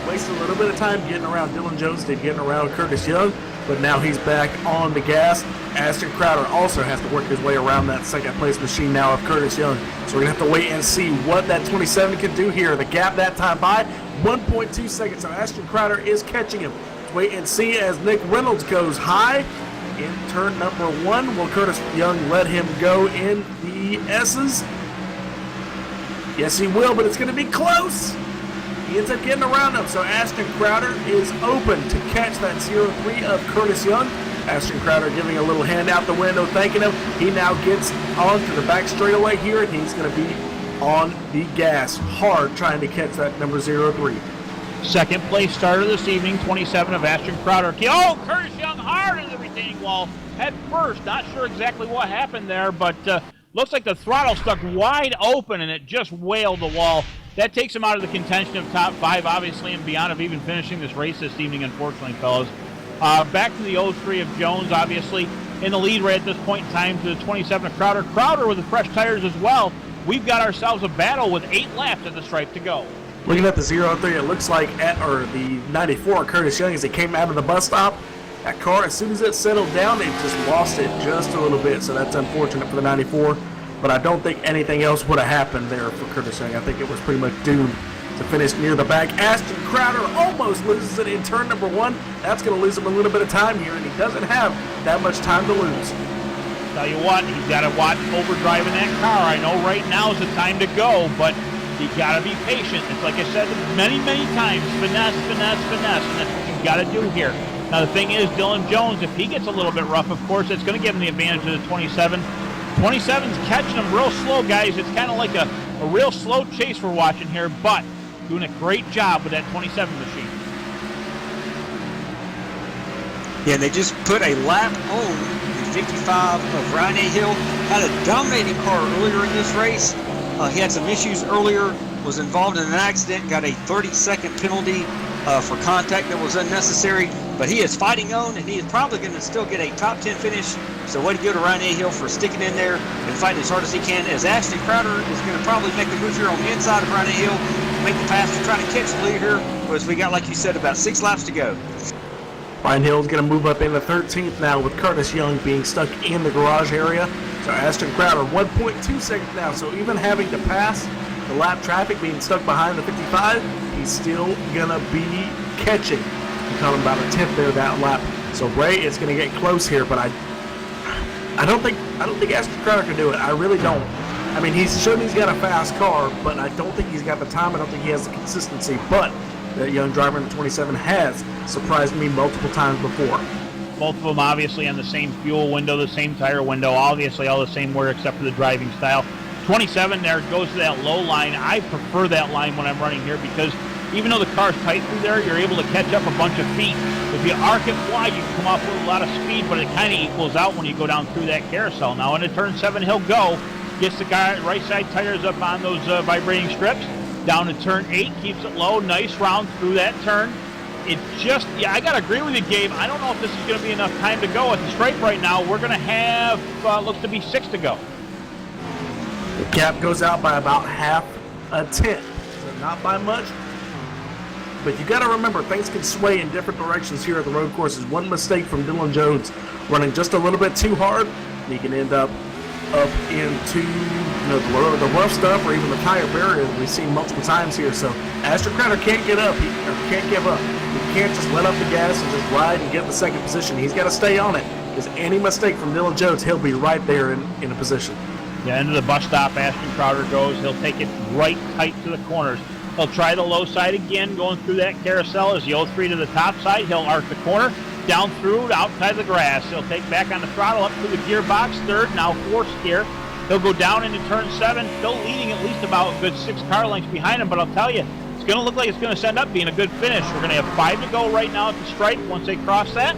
Wasted a little bit of time getting around Dylan Jones, getting around Curtis Young, but now he's back on the gas. Ashton Crowder also has to work his way around that second place machine now of Curtis Young. So we're going to have to wait and see what that 27 can do here. The gap that time by 1.2 seconds. So Ashton Crowder is catching him. Let's wait and see as Nick Reynolds goes high in turn number 1. Will Curtis Young let him go in the S's? Yes, he will, but it's going to be close. He ends up getting around him, so Ashton Crowder is open to catch that 03 of Curtis Young. Ashton Crowder giving a little hand out the window, thanking him. He now gets onto the back straightaway here, and he's going to be on the gas hard trying to catch that number 03. Second place starter this evening, 27 of Ashton Crowder. Oh, Curtis Young hard into the retaining wall head first. Not sure exactly what happened there, but looks like the throttle stuck wide open, and it just whaled the wall. That takes him out of the contention of top 5, obviously, and beyond of even finishing this race this evening, unfortunately, fellas. Back to the 03 of Jones, obviously, in the lead right at this point in time to the 27 of Crowder. Crowder with the fresh tires as well. We've got ourselves a battle with 8 laps at the stripe to go. Looking at the 03, it looks like the 94 Curtis Young as he came out of the bus stop. That car, as soon as it settled down, it just lost it just a little bit, so that's unfortunate for the 94. But I don't think anything else would have happened there for Curtis Young. I think it was pretty much doomed to finish near the back. Ashton Crowder almost loses it in turn number 1. That's going to lose him a little bit of time here, and he doesn't have that much time to lose. Tell you what, he's got to watch overdriving that car. I know right now is the time to go, but you got to be patient. It's like I said many, many times, finesse, finesse, finesse, and that's what you've got to do here. Now, the thing is, Dylan Jones, if he gets a little bit rough, of course, it's going to give him the advantage of the 27. 27's catching them real slow, guys. It's kind of like a real slow chase we're watching here, but doing a great job with that 27 machine. Yeah, they just put a lap on the 55 of Ryan A. Hill. Had a dominating car earlier in this race. He had some issues earlier, was involved in an accident, got a 30-second penalty for contact that was unnecessary. But he is fighting on, and he is probably going to still get a top 10 finish. So way to go to Ryan A. Hill for sticking in there and fighting as hard as he can, as Ashton Crowder is going to probably make the move here on the inside of Ryan A. Hill, make the pass to try to catch the lead here, as we got, like you said, about 6 laps to go. Ryan Hill's going to move up into 13th now with Curtis Young being stuck in the garage area. So Ashton Crowder 1.2 seconds now. So even having to pass the lap traffic, being stuck behind the 55, he's still going to be catching. He caught him about a 10th there that lap. So Ray is going to get close here, but I don't think Ashton Crowder can do it. I really don't. I mean, he's shown he's got a fast car, but I don't think he's got the time. I don't think he has the consistency. But that young driver in the 27 has surprised me multiple times before. Both of them obviously on the same fuel window, the same tire window, obviously all the same wear except for the driving style. 27 there goes to that low line. I prefer that line when I'm running here because even though the car's tight through there, you're able to catch up a bunch of feet. If you arc it wide, you can come off with a lot of speed, but it kind of equals out when you go down through that carousel. Now into turn 7, he'll go. Gets the right side tires up on those vibrating strips. Down to turn 8, keeps it low. Nice round through that turn. It just, I got to agree with you, Gabe. I don't know if this is going to be enough time to go. At the stripe right now, we're going to have, looks to be 6 to go. The gap goes out by about half a tenth. So not by much. But you got to remember, things can sway in different directions here at the road courses. One mistake from Dylan Jones running just a little bit too hard, he can end up into the rough stuff or even the tire barrier that we've seen multiple times here. So Ashton Crowder can't get up. He can't give up. He can't just let up the gas and just ride and get the second position. He's got to stay on it because any mistake from Dylan Jones, he'll be right there in a position. Yeah, into the bus stop, Ashton Crowder goes. He'll take it right tight to the corners. He'll try the low side again, going through that carousel as the 03 to the top side. He'll arc the corner, down through, outside the grass. He'll take back on the throttle, up through the gearbox, third, now fourth gear. He'll go down into turn 7, still leading at least about a good 6 car lengths behind him, but I'll tell you, it's going to look like it's going to end up being a good finish. We're going to have 5 to go right now at the stripe once they cross that.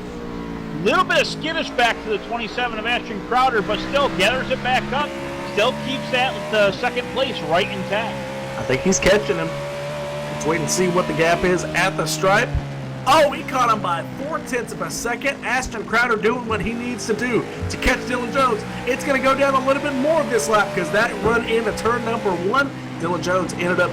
Little bit of skittish back to the 27 of Ashton Crowder, but still gathers it back up, still keeps that the second place right intact. I think he's catching him. Let's wait and see what the gap is at the stripe. Oh, he caught him by 0.4 of a second. Ashton Crowder doing what he needs to do to catch Dylan Jones. It's going to go down a little bit more of this lap because that run into turn number 1, Dylan Jones ended up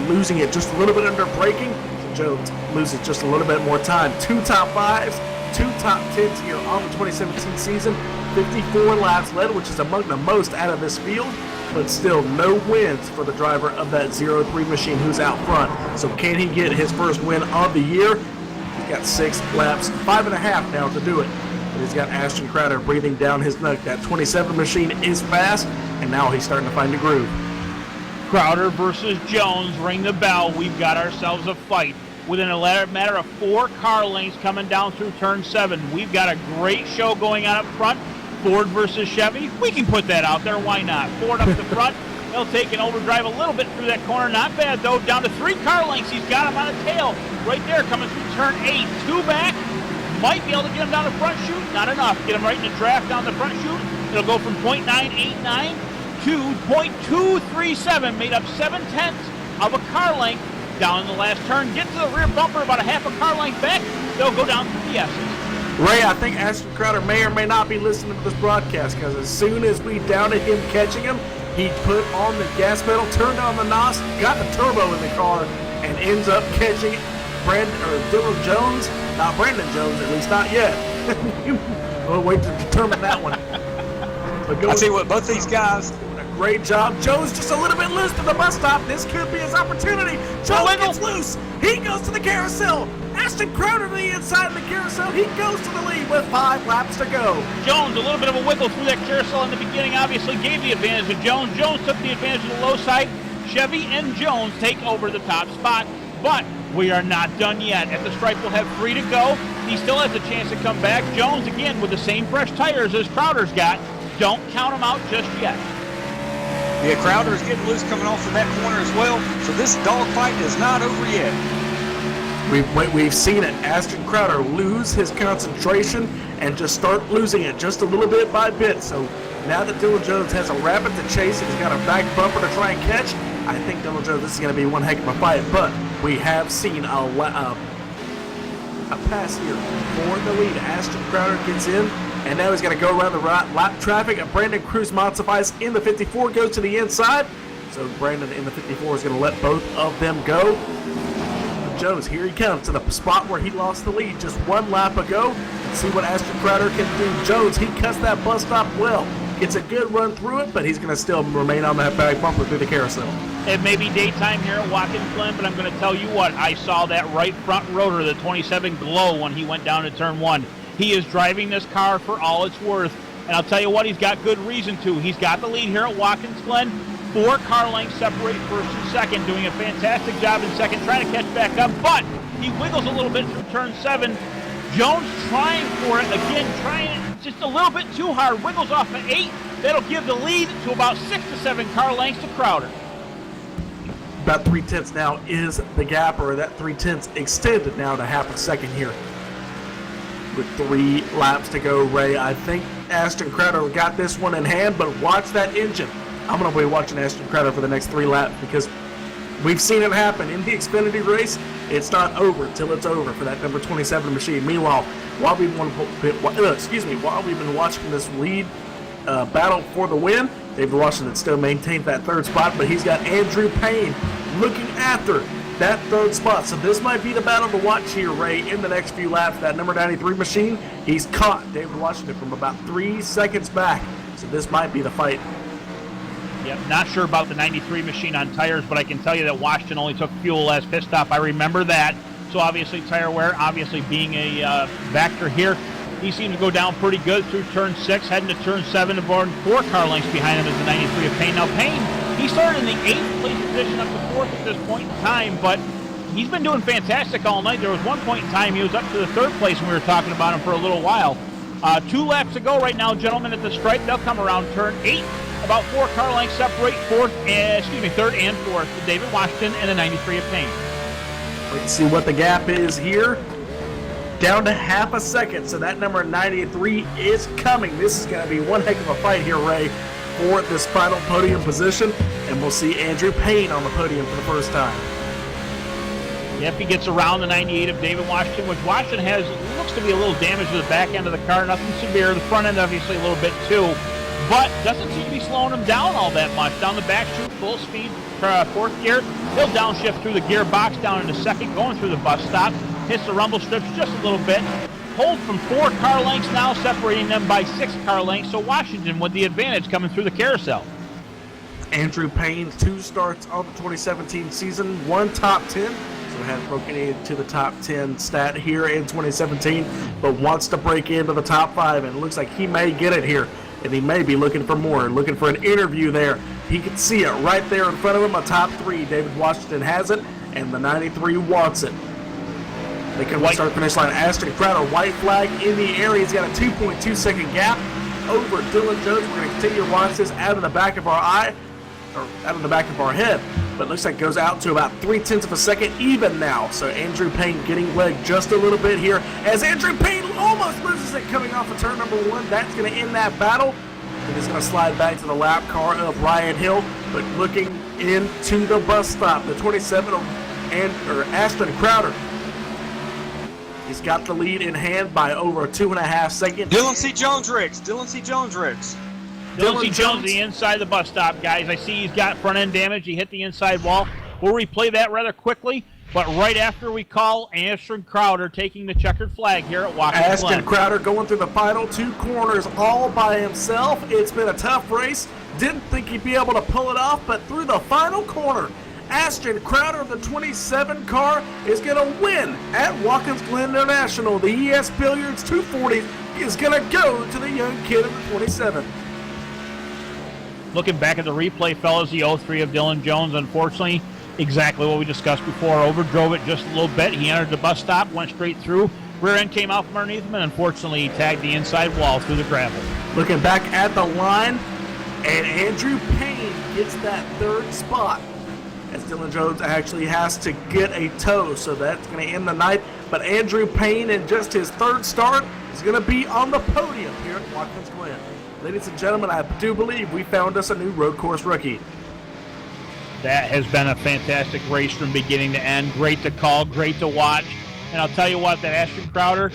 losing it just a little bit under braking. So Jones loses just a little bit more time. 2 top 5s, 2 top 10s here on the 2017 season. 54 laps led, which is among the most out of this field. But still no wins for the driver of that 03 machine who's out front. So can he get his first win of the year? He's got 6 laps, 5.5 now to do it. But he's got Ashton Crowder breathing down his neck. That 27 machine is fast, and now he's starting to find the groove. Crowder versus Jones, ring the bell. We've got ourselves a fight. Within a matter of 4 car lengths coming down through turn 7. We've got a great show going on up front. Ford versus Chevy. We can put that out there. Why not? Ford up the front. He'll take an overdrive a little bit through that corner. Not bad, though. Down to 3 car lengths. He's got him on a tail. Right there, coming through turn 8. 2 back. Might be able to get him down the front chute. Not enough. Get him right in the draft down the front chute. It'll go from .989 to .237. Made up 0.7 of a car length down in the last turn. Get to the rear bumper about a half a car length back. They'll go down through the S's. Ray, I think Ashton Crowder may or may not be listening to this broadcast because as soon as we doubted him catching him, he put on the gas pedal, turned on the NOS, got the turbo in the car, and ends up catching Dylan Jones. Not Brandon Jones, at least not yet. We'll wait to determine that one. But I'll tell you what, both these guys doing a great job. Jones just a little bit loose to the bus stop. This could be his opportunity. Jones gets loose. He goes to the carousel. Ashton Crowder to the inside of the carousel. He goes to the lead with 5 laps to go. Jones, a little bit of a wiggle through that carousel in the beginning, obviously gave the advantage to Jones. Jones took the advantage of the low side. Chevy and Jones take over the top spot, but we are not done yet. At the stripe, we'll have 3 to go. He still has a chance to come back. Jones, again, with the same fresh tires as Crowder's got. don't count him out just yet. Yeah, Crowder is getting loose coming off of that corner as well. So this dogfight is not over yet. We've seen it. Ashton Crowder lose his concentration and just start losing it just a little bit by bit. So now that Dylan Jones has a rabbit to chase and he's got a back bumper to try and catch, I think Dylan Jones, this is going to be one heck of a fight. But we have seen a pass here for the lead. Ashton Crowder gets in, and now he's going to go around the lap traffic. Brandon Cruz Monsifis in the 54 goes to the inside. So Brandon in the 54 is going to let both of them go. Jones, here he comes to the spot where he lost the lead just one lap ago. Let's see what Ashton Crowder can do. Jones, he cuts that bus stop well. Gets a good run through it, but he's going to still remain on that back bumper through the carousel. It may be daytime here at Watkins, Glen, but I'm going to tell you what, I saw that right front rotor, the 27, glow when he went down to turn 1. He is driving this car for all it's worth, and I'll tell you what, he's got good reason to. He's got the lead here at Watkins, Glen. 4 car lengths separate first and second, doing a fantastic job in second, trying to catch back up, but he wiggles a little bit through turn 7. Jones trying for it, again, trying it just a little bit too hard, wiggles off at 8. That'll give the lead to about 6 to 7 car lengths to Crowder. About 3/10 now is the gap, or that 3/10 extended now to half a second here. With 3 laps to go, Ray, I think Ashton Crowder got this one in hand, but watch that engine. I'm going to be watching Ashton Crowder for the next 3 laps because we've seen it happen in the Xfinity race. It's not over until it's over for that number 27 machine. Meanwhile, while we've been watching this lead battle for the win, David Washington still maintains that 3rd spot, but he's got Andrew Payne looking after that 3rd spot. So this might be the battle to watch here, Ray, in the next few laps. That number 93 machine, he's caught David Washington from about 3 seconds back. So this might be the fight. Yep, not sure about the 93 machine on tires, but I can tell you that Washington only took fuel last pit stop. I remember that. So obviously tire wear, obviously being a factor here. He seems to go down pretty good through turn 6, heading to turn 7, and born 4 car lengths behind him is the 93 of Payne. Now Payne, he started in the 8th place position up to 4th at this point in time, but he's been doing fantastic all night. There was one point in time he was up to the 3rd place, and we were talking about him for a little while. 2 laps to go right now, gentlemen, at the stripe. They'll come around turn 8. About 4 car lengths separate 3rd and 4th, David Washington and the 93 of Payne. Let's see what the gap is here. Down to half a second, so that number 93 is coming. This is going to be one heck of a fight here, Ray, for this final podium position, and we'll see Andrew Payne on the podium for the first time. Yep, he gets around the 98 of David Washington, which Washington has, looks to be a little damage to the back end of the car, nothing severe. The front end, obviously, a little bit too, but doesn't seem to be slowing him down all that much. Down the back chute, full speed, 4th gear. He'll downshift through the gearbox down into 2nd, going through the bus stop. Hits the rumble strips just a little bit. Hold from 4 car lengths now, separating them by 6 car lengths. So Washington with the advantage coming through the carousel. Andrew Payne, 2 starts on the 2017 season, 1 top 10. So has broken into the top 10 stat here in 2017, but wants to break into the top 5, and it looks like he may get it here. And he may be looking for more, looking for an interview there. He can see it right there in front of him, a top 3. David Washington has it, and the 93 wants it. They come to start finish line. Ashton Crowder, white flag in the air. He's got a 2.2 second gap over Dylan Jones. We're going to continue to watch this out of the back of our eye, or out of the back of our head. But it looks like it goes out to about 0.3 of a second even now. So Andrew Payne getting legged just a little bit here as Andrew Payne almost loses it coming off of turn number 1. That's going to end that battle. It is going to slide back to the lap car of Ryan Hill, but looking into the bus stop, the 27 Ashton Crowder. He's got the lead in hand by over 2.5 seconds. Dylan C. Jones Riggs. Dylan C. Jones, the inside the bus stop, guys. I see he's got front end damage. He hit the inside wall. We'll replay that rather quickly, but right after we call Ashton Crowder taking the checkered flag here at Watkins Glen. Ashton Crowder going through the final 2 corners all by himself. It's been a tough race. Didn't think he'd be able to pull it off, but through the final corner, Ashton Crowder of the 27 car is going to win at Watkins Glen International. The ES Billiards 240 is going to go to the young kid of the 27. Looking back at the replay, fellas, the 03 of Dylan Jones, unfortunately, exactly what we discussed before. Overdrove it just a little bit. He entered the bus stop, went straight through, Rear end came out from underneath him, and unfortunately he tagged the inside wall through the gravel. Looking back at the line, and Andrew Payne gets that third spot, as Dylan Jones actually has to get a tow, so that's going to end the night. But Andrew Payne, in just his third start, is going to be on the podium here at Watkins Glen. Ladies and gentlemen, I do believe we found us a new road course rookie. That has been a fantastic race from beginning to end. Great to call, great to watch. And I'll tell you what, that Ashton Crowder,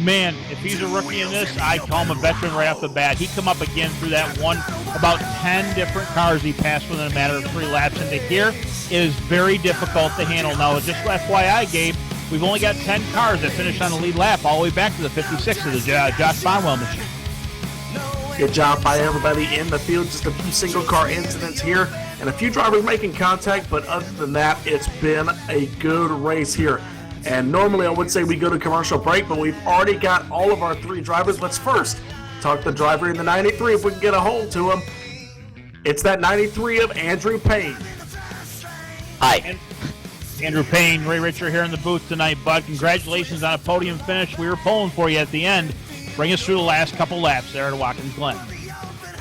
man, if he's a rookie in this, I call him a veteran right off the bat. He come up again through that one, about 10 different cars he passed within a matter of 3 laps. And to here is very difficult to handle. Now, just FYI, Gabe, we've only got 10 cars that finish on the lead lap all the way back to the 56 of the Josh Bonwell machine. Good job by everybody in the field. Just a few single car incidents here and a few drivers making contact, but other than that, it's been a good race here. And normally I would say we go to commercial break, but we've already got all of our 3 drivers. Let's first talk the driver in the 93 if we can get a hold to him. It's that 93 of Andrew Payne. Hi. Andrew Payne, Ray Richer here in the booth tonight, bud. Congratulations on a podium finish. We were pulling for you at the end. Bring us through the last couple laps there at Watkins Glen.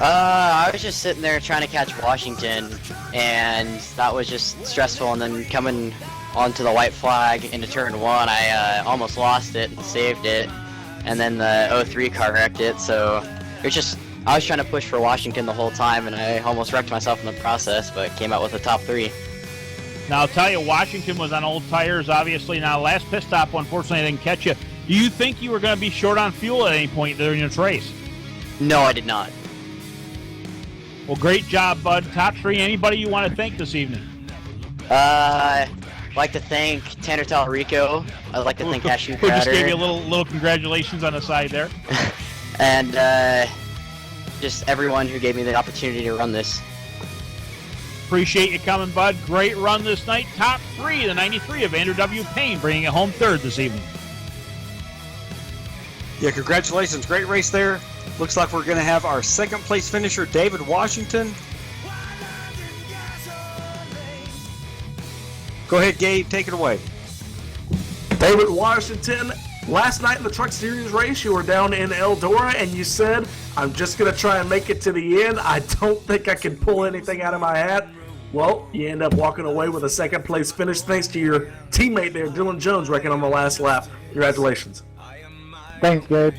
I was just sitting there trying to catch Washington, and that was just stressful. And then coming onto the white flag into turn 1, I almost lost it and saved it. And then the 03 car wrecked it, so it's just, I was trying to push for Washington the whole time, and I almost wrecked myself in the process, but came out with a top 3. Now, I'll tell you, Washington was on old tires, obviously. Now, last pit stop, unfortunately, I didn't catch you. Do you think you were going to be short on fuel at any point during this race? No, I did not. Well, great job, bud. Top 3, anybody you want to thank this evening? I'd like to thank Tanner Talarico. I'd like to thank Ashton Crowder. Who just gave you a little congratulations on the side there. And just everyone who gave me the opportunity to run this. Appreciate you coming, bud. Great run this night. Top 3, the 93 of Andrew W. Payne, bringing it home third this evening. Yeah, congratulations. Great race there. Looks like we're going to have our second place finisher, David Washington. Go ahead, Gabe. Take it away. David Washington, last night in the Truck Series race, you were down in Eldora, and you said, I'm just going to try and make it to the end. I don't think I can pull anything out of my hat. Well, you end up walking away with a second place finish thanks to your teammate there, Dylan Jones, wrecking on the last lap. Congratulations. Thanks, Gabe.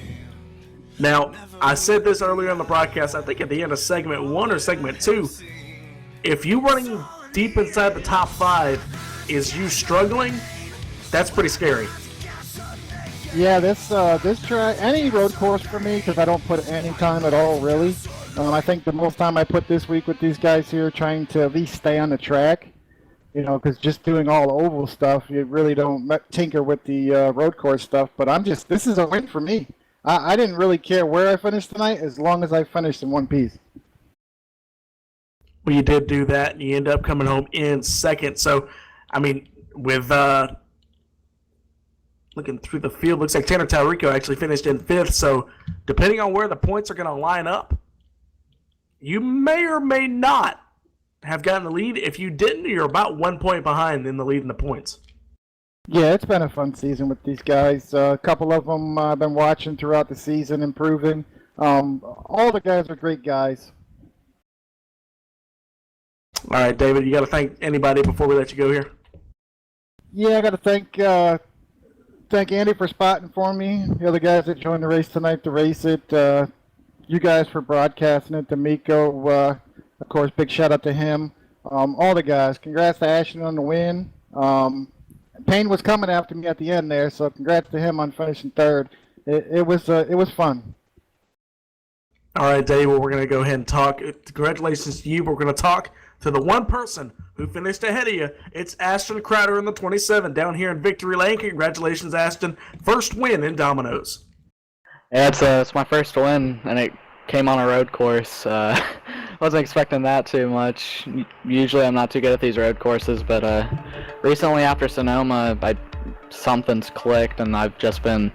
Now, I said this earlier on the broadcast, I think at the end of segment 1 or segment 2, if you running deep inside the top 5 is you struggling, that's pretty scary. Yeah, this track, any road course for me, because I don't put any time at all, really. I think the most time I put this week with these guys here, trying to at least stay on the track, because just doing all oval stuff, you really don't tinker with the road course stuff. But this is a win for me. I didn't really care where I finished tonight, as long as I finished in one piece. Well, you did do that, and you end up coming home in second. So, I mean, with looking through the field, looks like Tanner Talarico actually finished in 5th. So, depending on where the points are going to line up, you may or may not have gotten the lead. If you didn't, you're about 1 point behind in the lead in the points. Yeah, it's been a fun season with these guys. A couple of them I've been watching throughout the season, improving. All the guys are great guys. All right, David, you got to thank anybody before we let you go here? Yeah, I got to thank Andy for spotting for me, the other guys that joined the race tonight to race it, you guys for broadcasting it, D'Amico, of course, big shout out to him. All the guys, congrats to Ashton on the win. Payne was coming after me at the end there, so congrats to him on finishing third. It was fun. All right, Dave, well, we're going to go ahead and talk. Congratulations to you. We're going to talk to the one person who finished ahead of you. It's Ashton Crowder in the 27 down here in Victory Lane. Congratulations, Ashton. First win in Domino's. Yeah, it's my first win, and it came on a road course. Wasn't expecting that too much. Usually I'm not too good at these road courses, but recently after Sonoma, something's clicked, and I've just been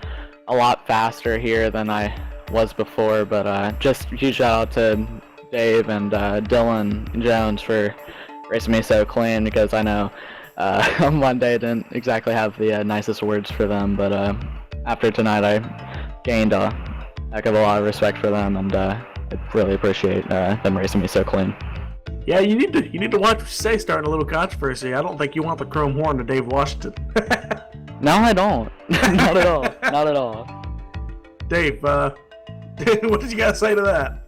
a lot faster here than I was before. But just huge shout out to Dave and Dylan Jones for racing me so clean, because I know Monday didn't exactly have the nicest words for them, but after tonight, I gained a heck of a lot of respect for them, and I really appreciate them racing me so clean. Yeah, you need to watch what you say, starting a little controversy. I don't think you want the chrome horn to Dave Washington. No, I don't. Not at all. Not at all. Dave, what did you got to say to that?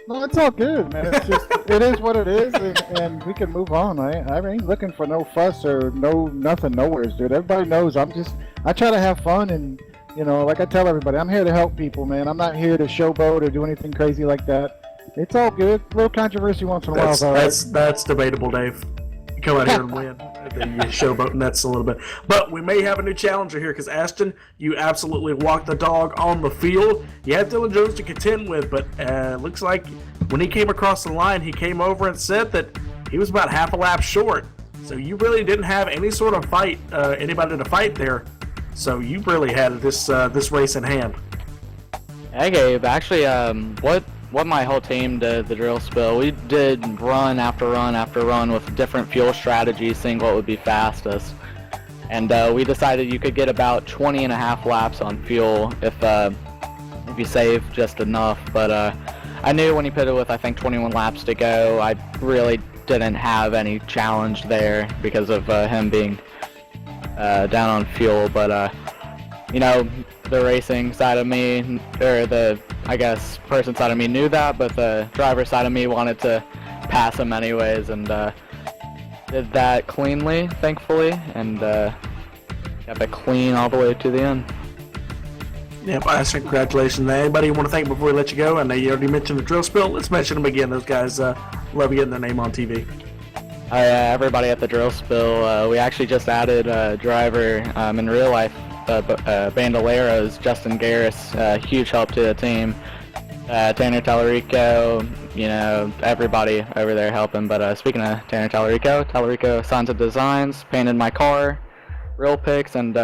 No, it's all good, man. It's just, it is what it is, and we can move on. I ain't looking for no fuss or nothing nowheres, dude. Everybody knows I try to have fun, and, you know, like I tell everybody, I'm here to help people, man. I'm not here to showboat or do anything crazy like that. It's all good. A little controversy once in a while is all right. That's debatable, Dave. You come out here and win. You showboating, that's a little bit. But we may have a new challenger here, because Ashton, you absolutely walked the dog on the field. You have Dylan Jones to contend with, but looks like when he came across the line, he came over and said that he was about half a lap short. So you really didn't have any sort of fight, anybody to fight there. So you really had this race in hand. Hey, Gabe. Actually, what my whole team did, the drill spill, we did run after run after run with different fuel strategies, seeing what would be fastest. And we decided you could get about 20 and a half laps on fuel if you save just enough. But I knew when he pitted with, I think, 21 laps to go, I really didn't have any challenge there because of him being down on fuel. But, you know, the racing side of me, or the, I guess, person side of me knew that, but the driver side of me wanted to pass him anyways, and did that cleanly, thankfully, and kept it clean all the way to the end. Yep, I say congratulations. Anybody you want to thank before we let you go? I know you already mentioned the drill spill. Let's mention them again. Those guys love getting their name on TV. Everybody at the drill spill, we actually just added a driver in real life, Bandoleros, Justin Garris, huge help to the team. Tanner Tallarico, you know, everybody over there helping. But speaking of Tanner Tallarico Sons of Designs painted my car, Real Picks, and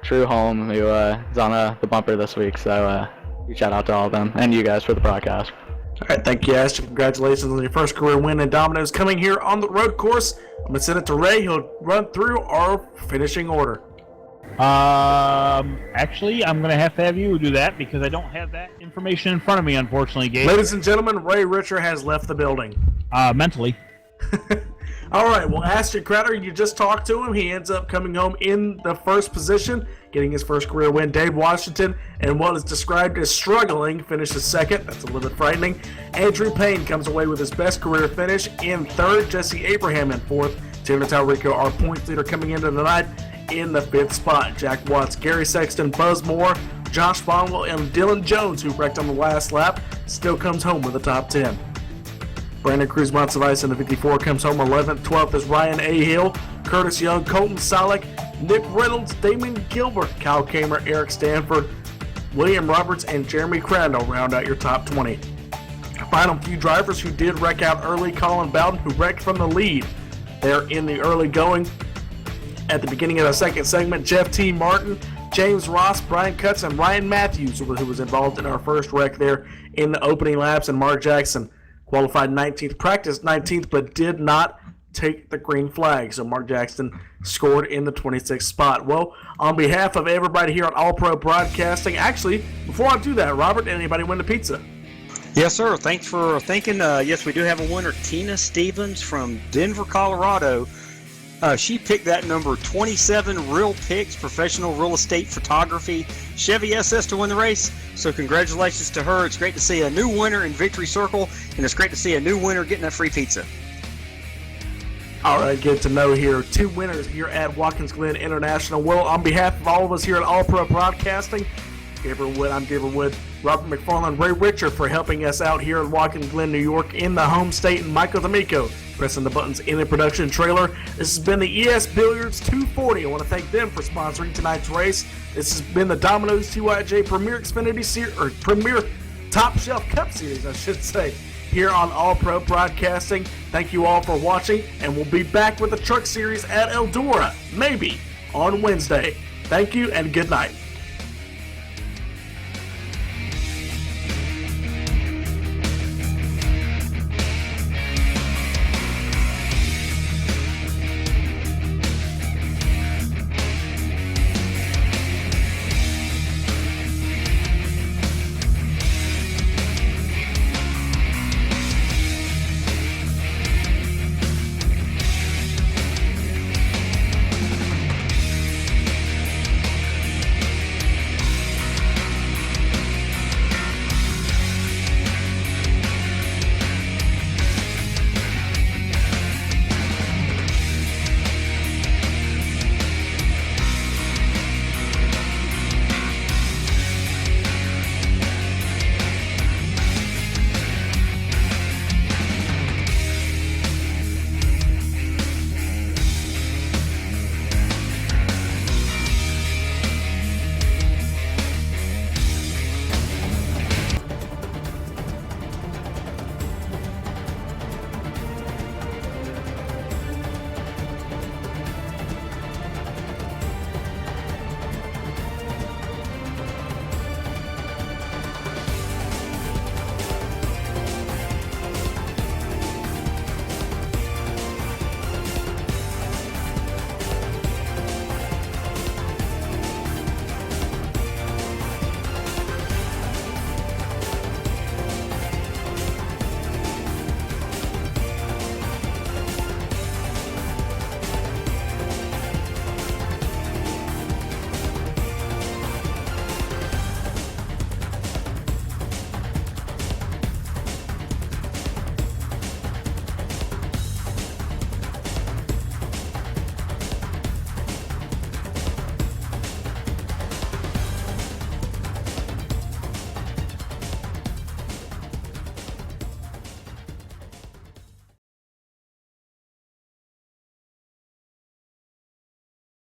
True Home, who is on the bumper this week. So huge shout out to all of them and you guys for the broadcast. All right, thank you, Ashton. Congratulations on your first career win in Domino's coming here on the road course. I'm going to send it to Ray. He'll run through our finishing order. Actually, I'm going to have you do that because I don't have that information in front of me, unfortunately, Gabe. Ladies and gentlemen, Ray Richer has left the building. Mentally. All right, well, Ashton Crowder, you just talked to him. He ends up coming home in the first position, getting his first career win. Dave Washington, and what is described as struggling, finishes second. That's a little bit frightening. Andrew Payne comes away with his best career finish in third. Jesse Abraham in fourth. Tanner Tallarico, our points leader, coming into the night in the fifth spot. Jack Watts, Gary Sexton, Buzz Moore, Josh Bonwell, and Dylan Jones, who wrecked on the last lap, still comes home with the top 10. Brandon Cruz Monsivice in the 54 comes home 11th. 12th is Ryan A. Hill, Curtis Young, Colton Solek, Nick Reynolds, Damon Gilbert, Kyle Kamer, Eric Stanford, William Roberts, and Jeremy Crandall round out your top 20. Final few drivers who did wreck out early: Colin Bowden, who wrecked from the lead there in the early going. At the beginning of the second segment, Jeff T. Martin, James Ross, Brian Cutts, and Ryan Matthews, who was involved in our first wreck there in the opening laps, and Mark Jackson qualified 19th, practiced 19th, but did not take the green flag. So Mark Jackson scored in the 26th spot. Well, on behalf of everybody here on All Pro Broadcasting, actually, before I do that, Robert, anybody win the pizza? Yes, sir. Thanks for thinking. Yes, we do have a winner, Tina Stevens from Denver, Colorado. She picked that number 27, Real Picks, Professional Real Estate Photography, Chevy SS to win the race. So congratulations to her. It's great to see a new winner in Victory Circle, and it's great to see a new winner getting that free pizza. All right, good to know here. Two winners here at Watkins Glen International. Well, on behalf of all of us here at All Pro Broadcasting, I'm Gabriel Wood, Robert McFarland, Ray Richer for helping us out here in Watkins Glen, New York, in the home state, and Michael D'Amico pressing the buttons in the production trailer. This has been the ES Billiards 240. I want to thank them for sponsoring tonight's race. This has been the Domino's TYJ Premier Xfinity Series, or Premier Top Shelf Cup Series, I should say, here on All Pro Broadcasting. Thank you all for watching, and we'll be back with the Truck Series at Eldora, maybe on Wednesday. Thank you, and good night.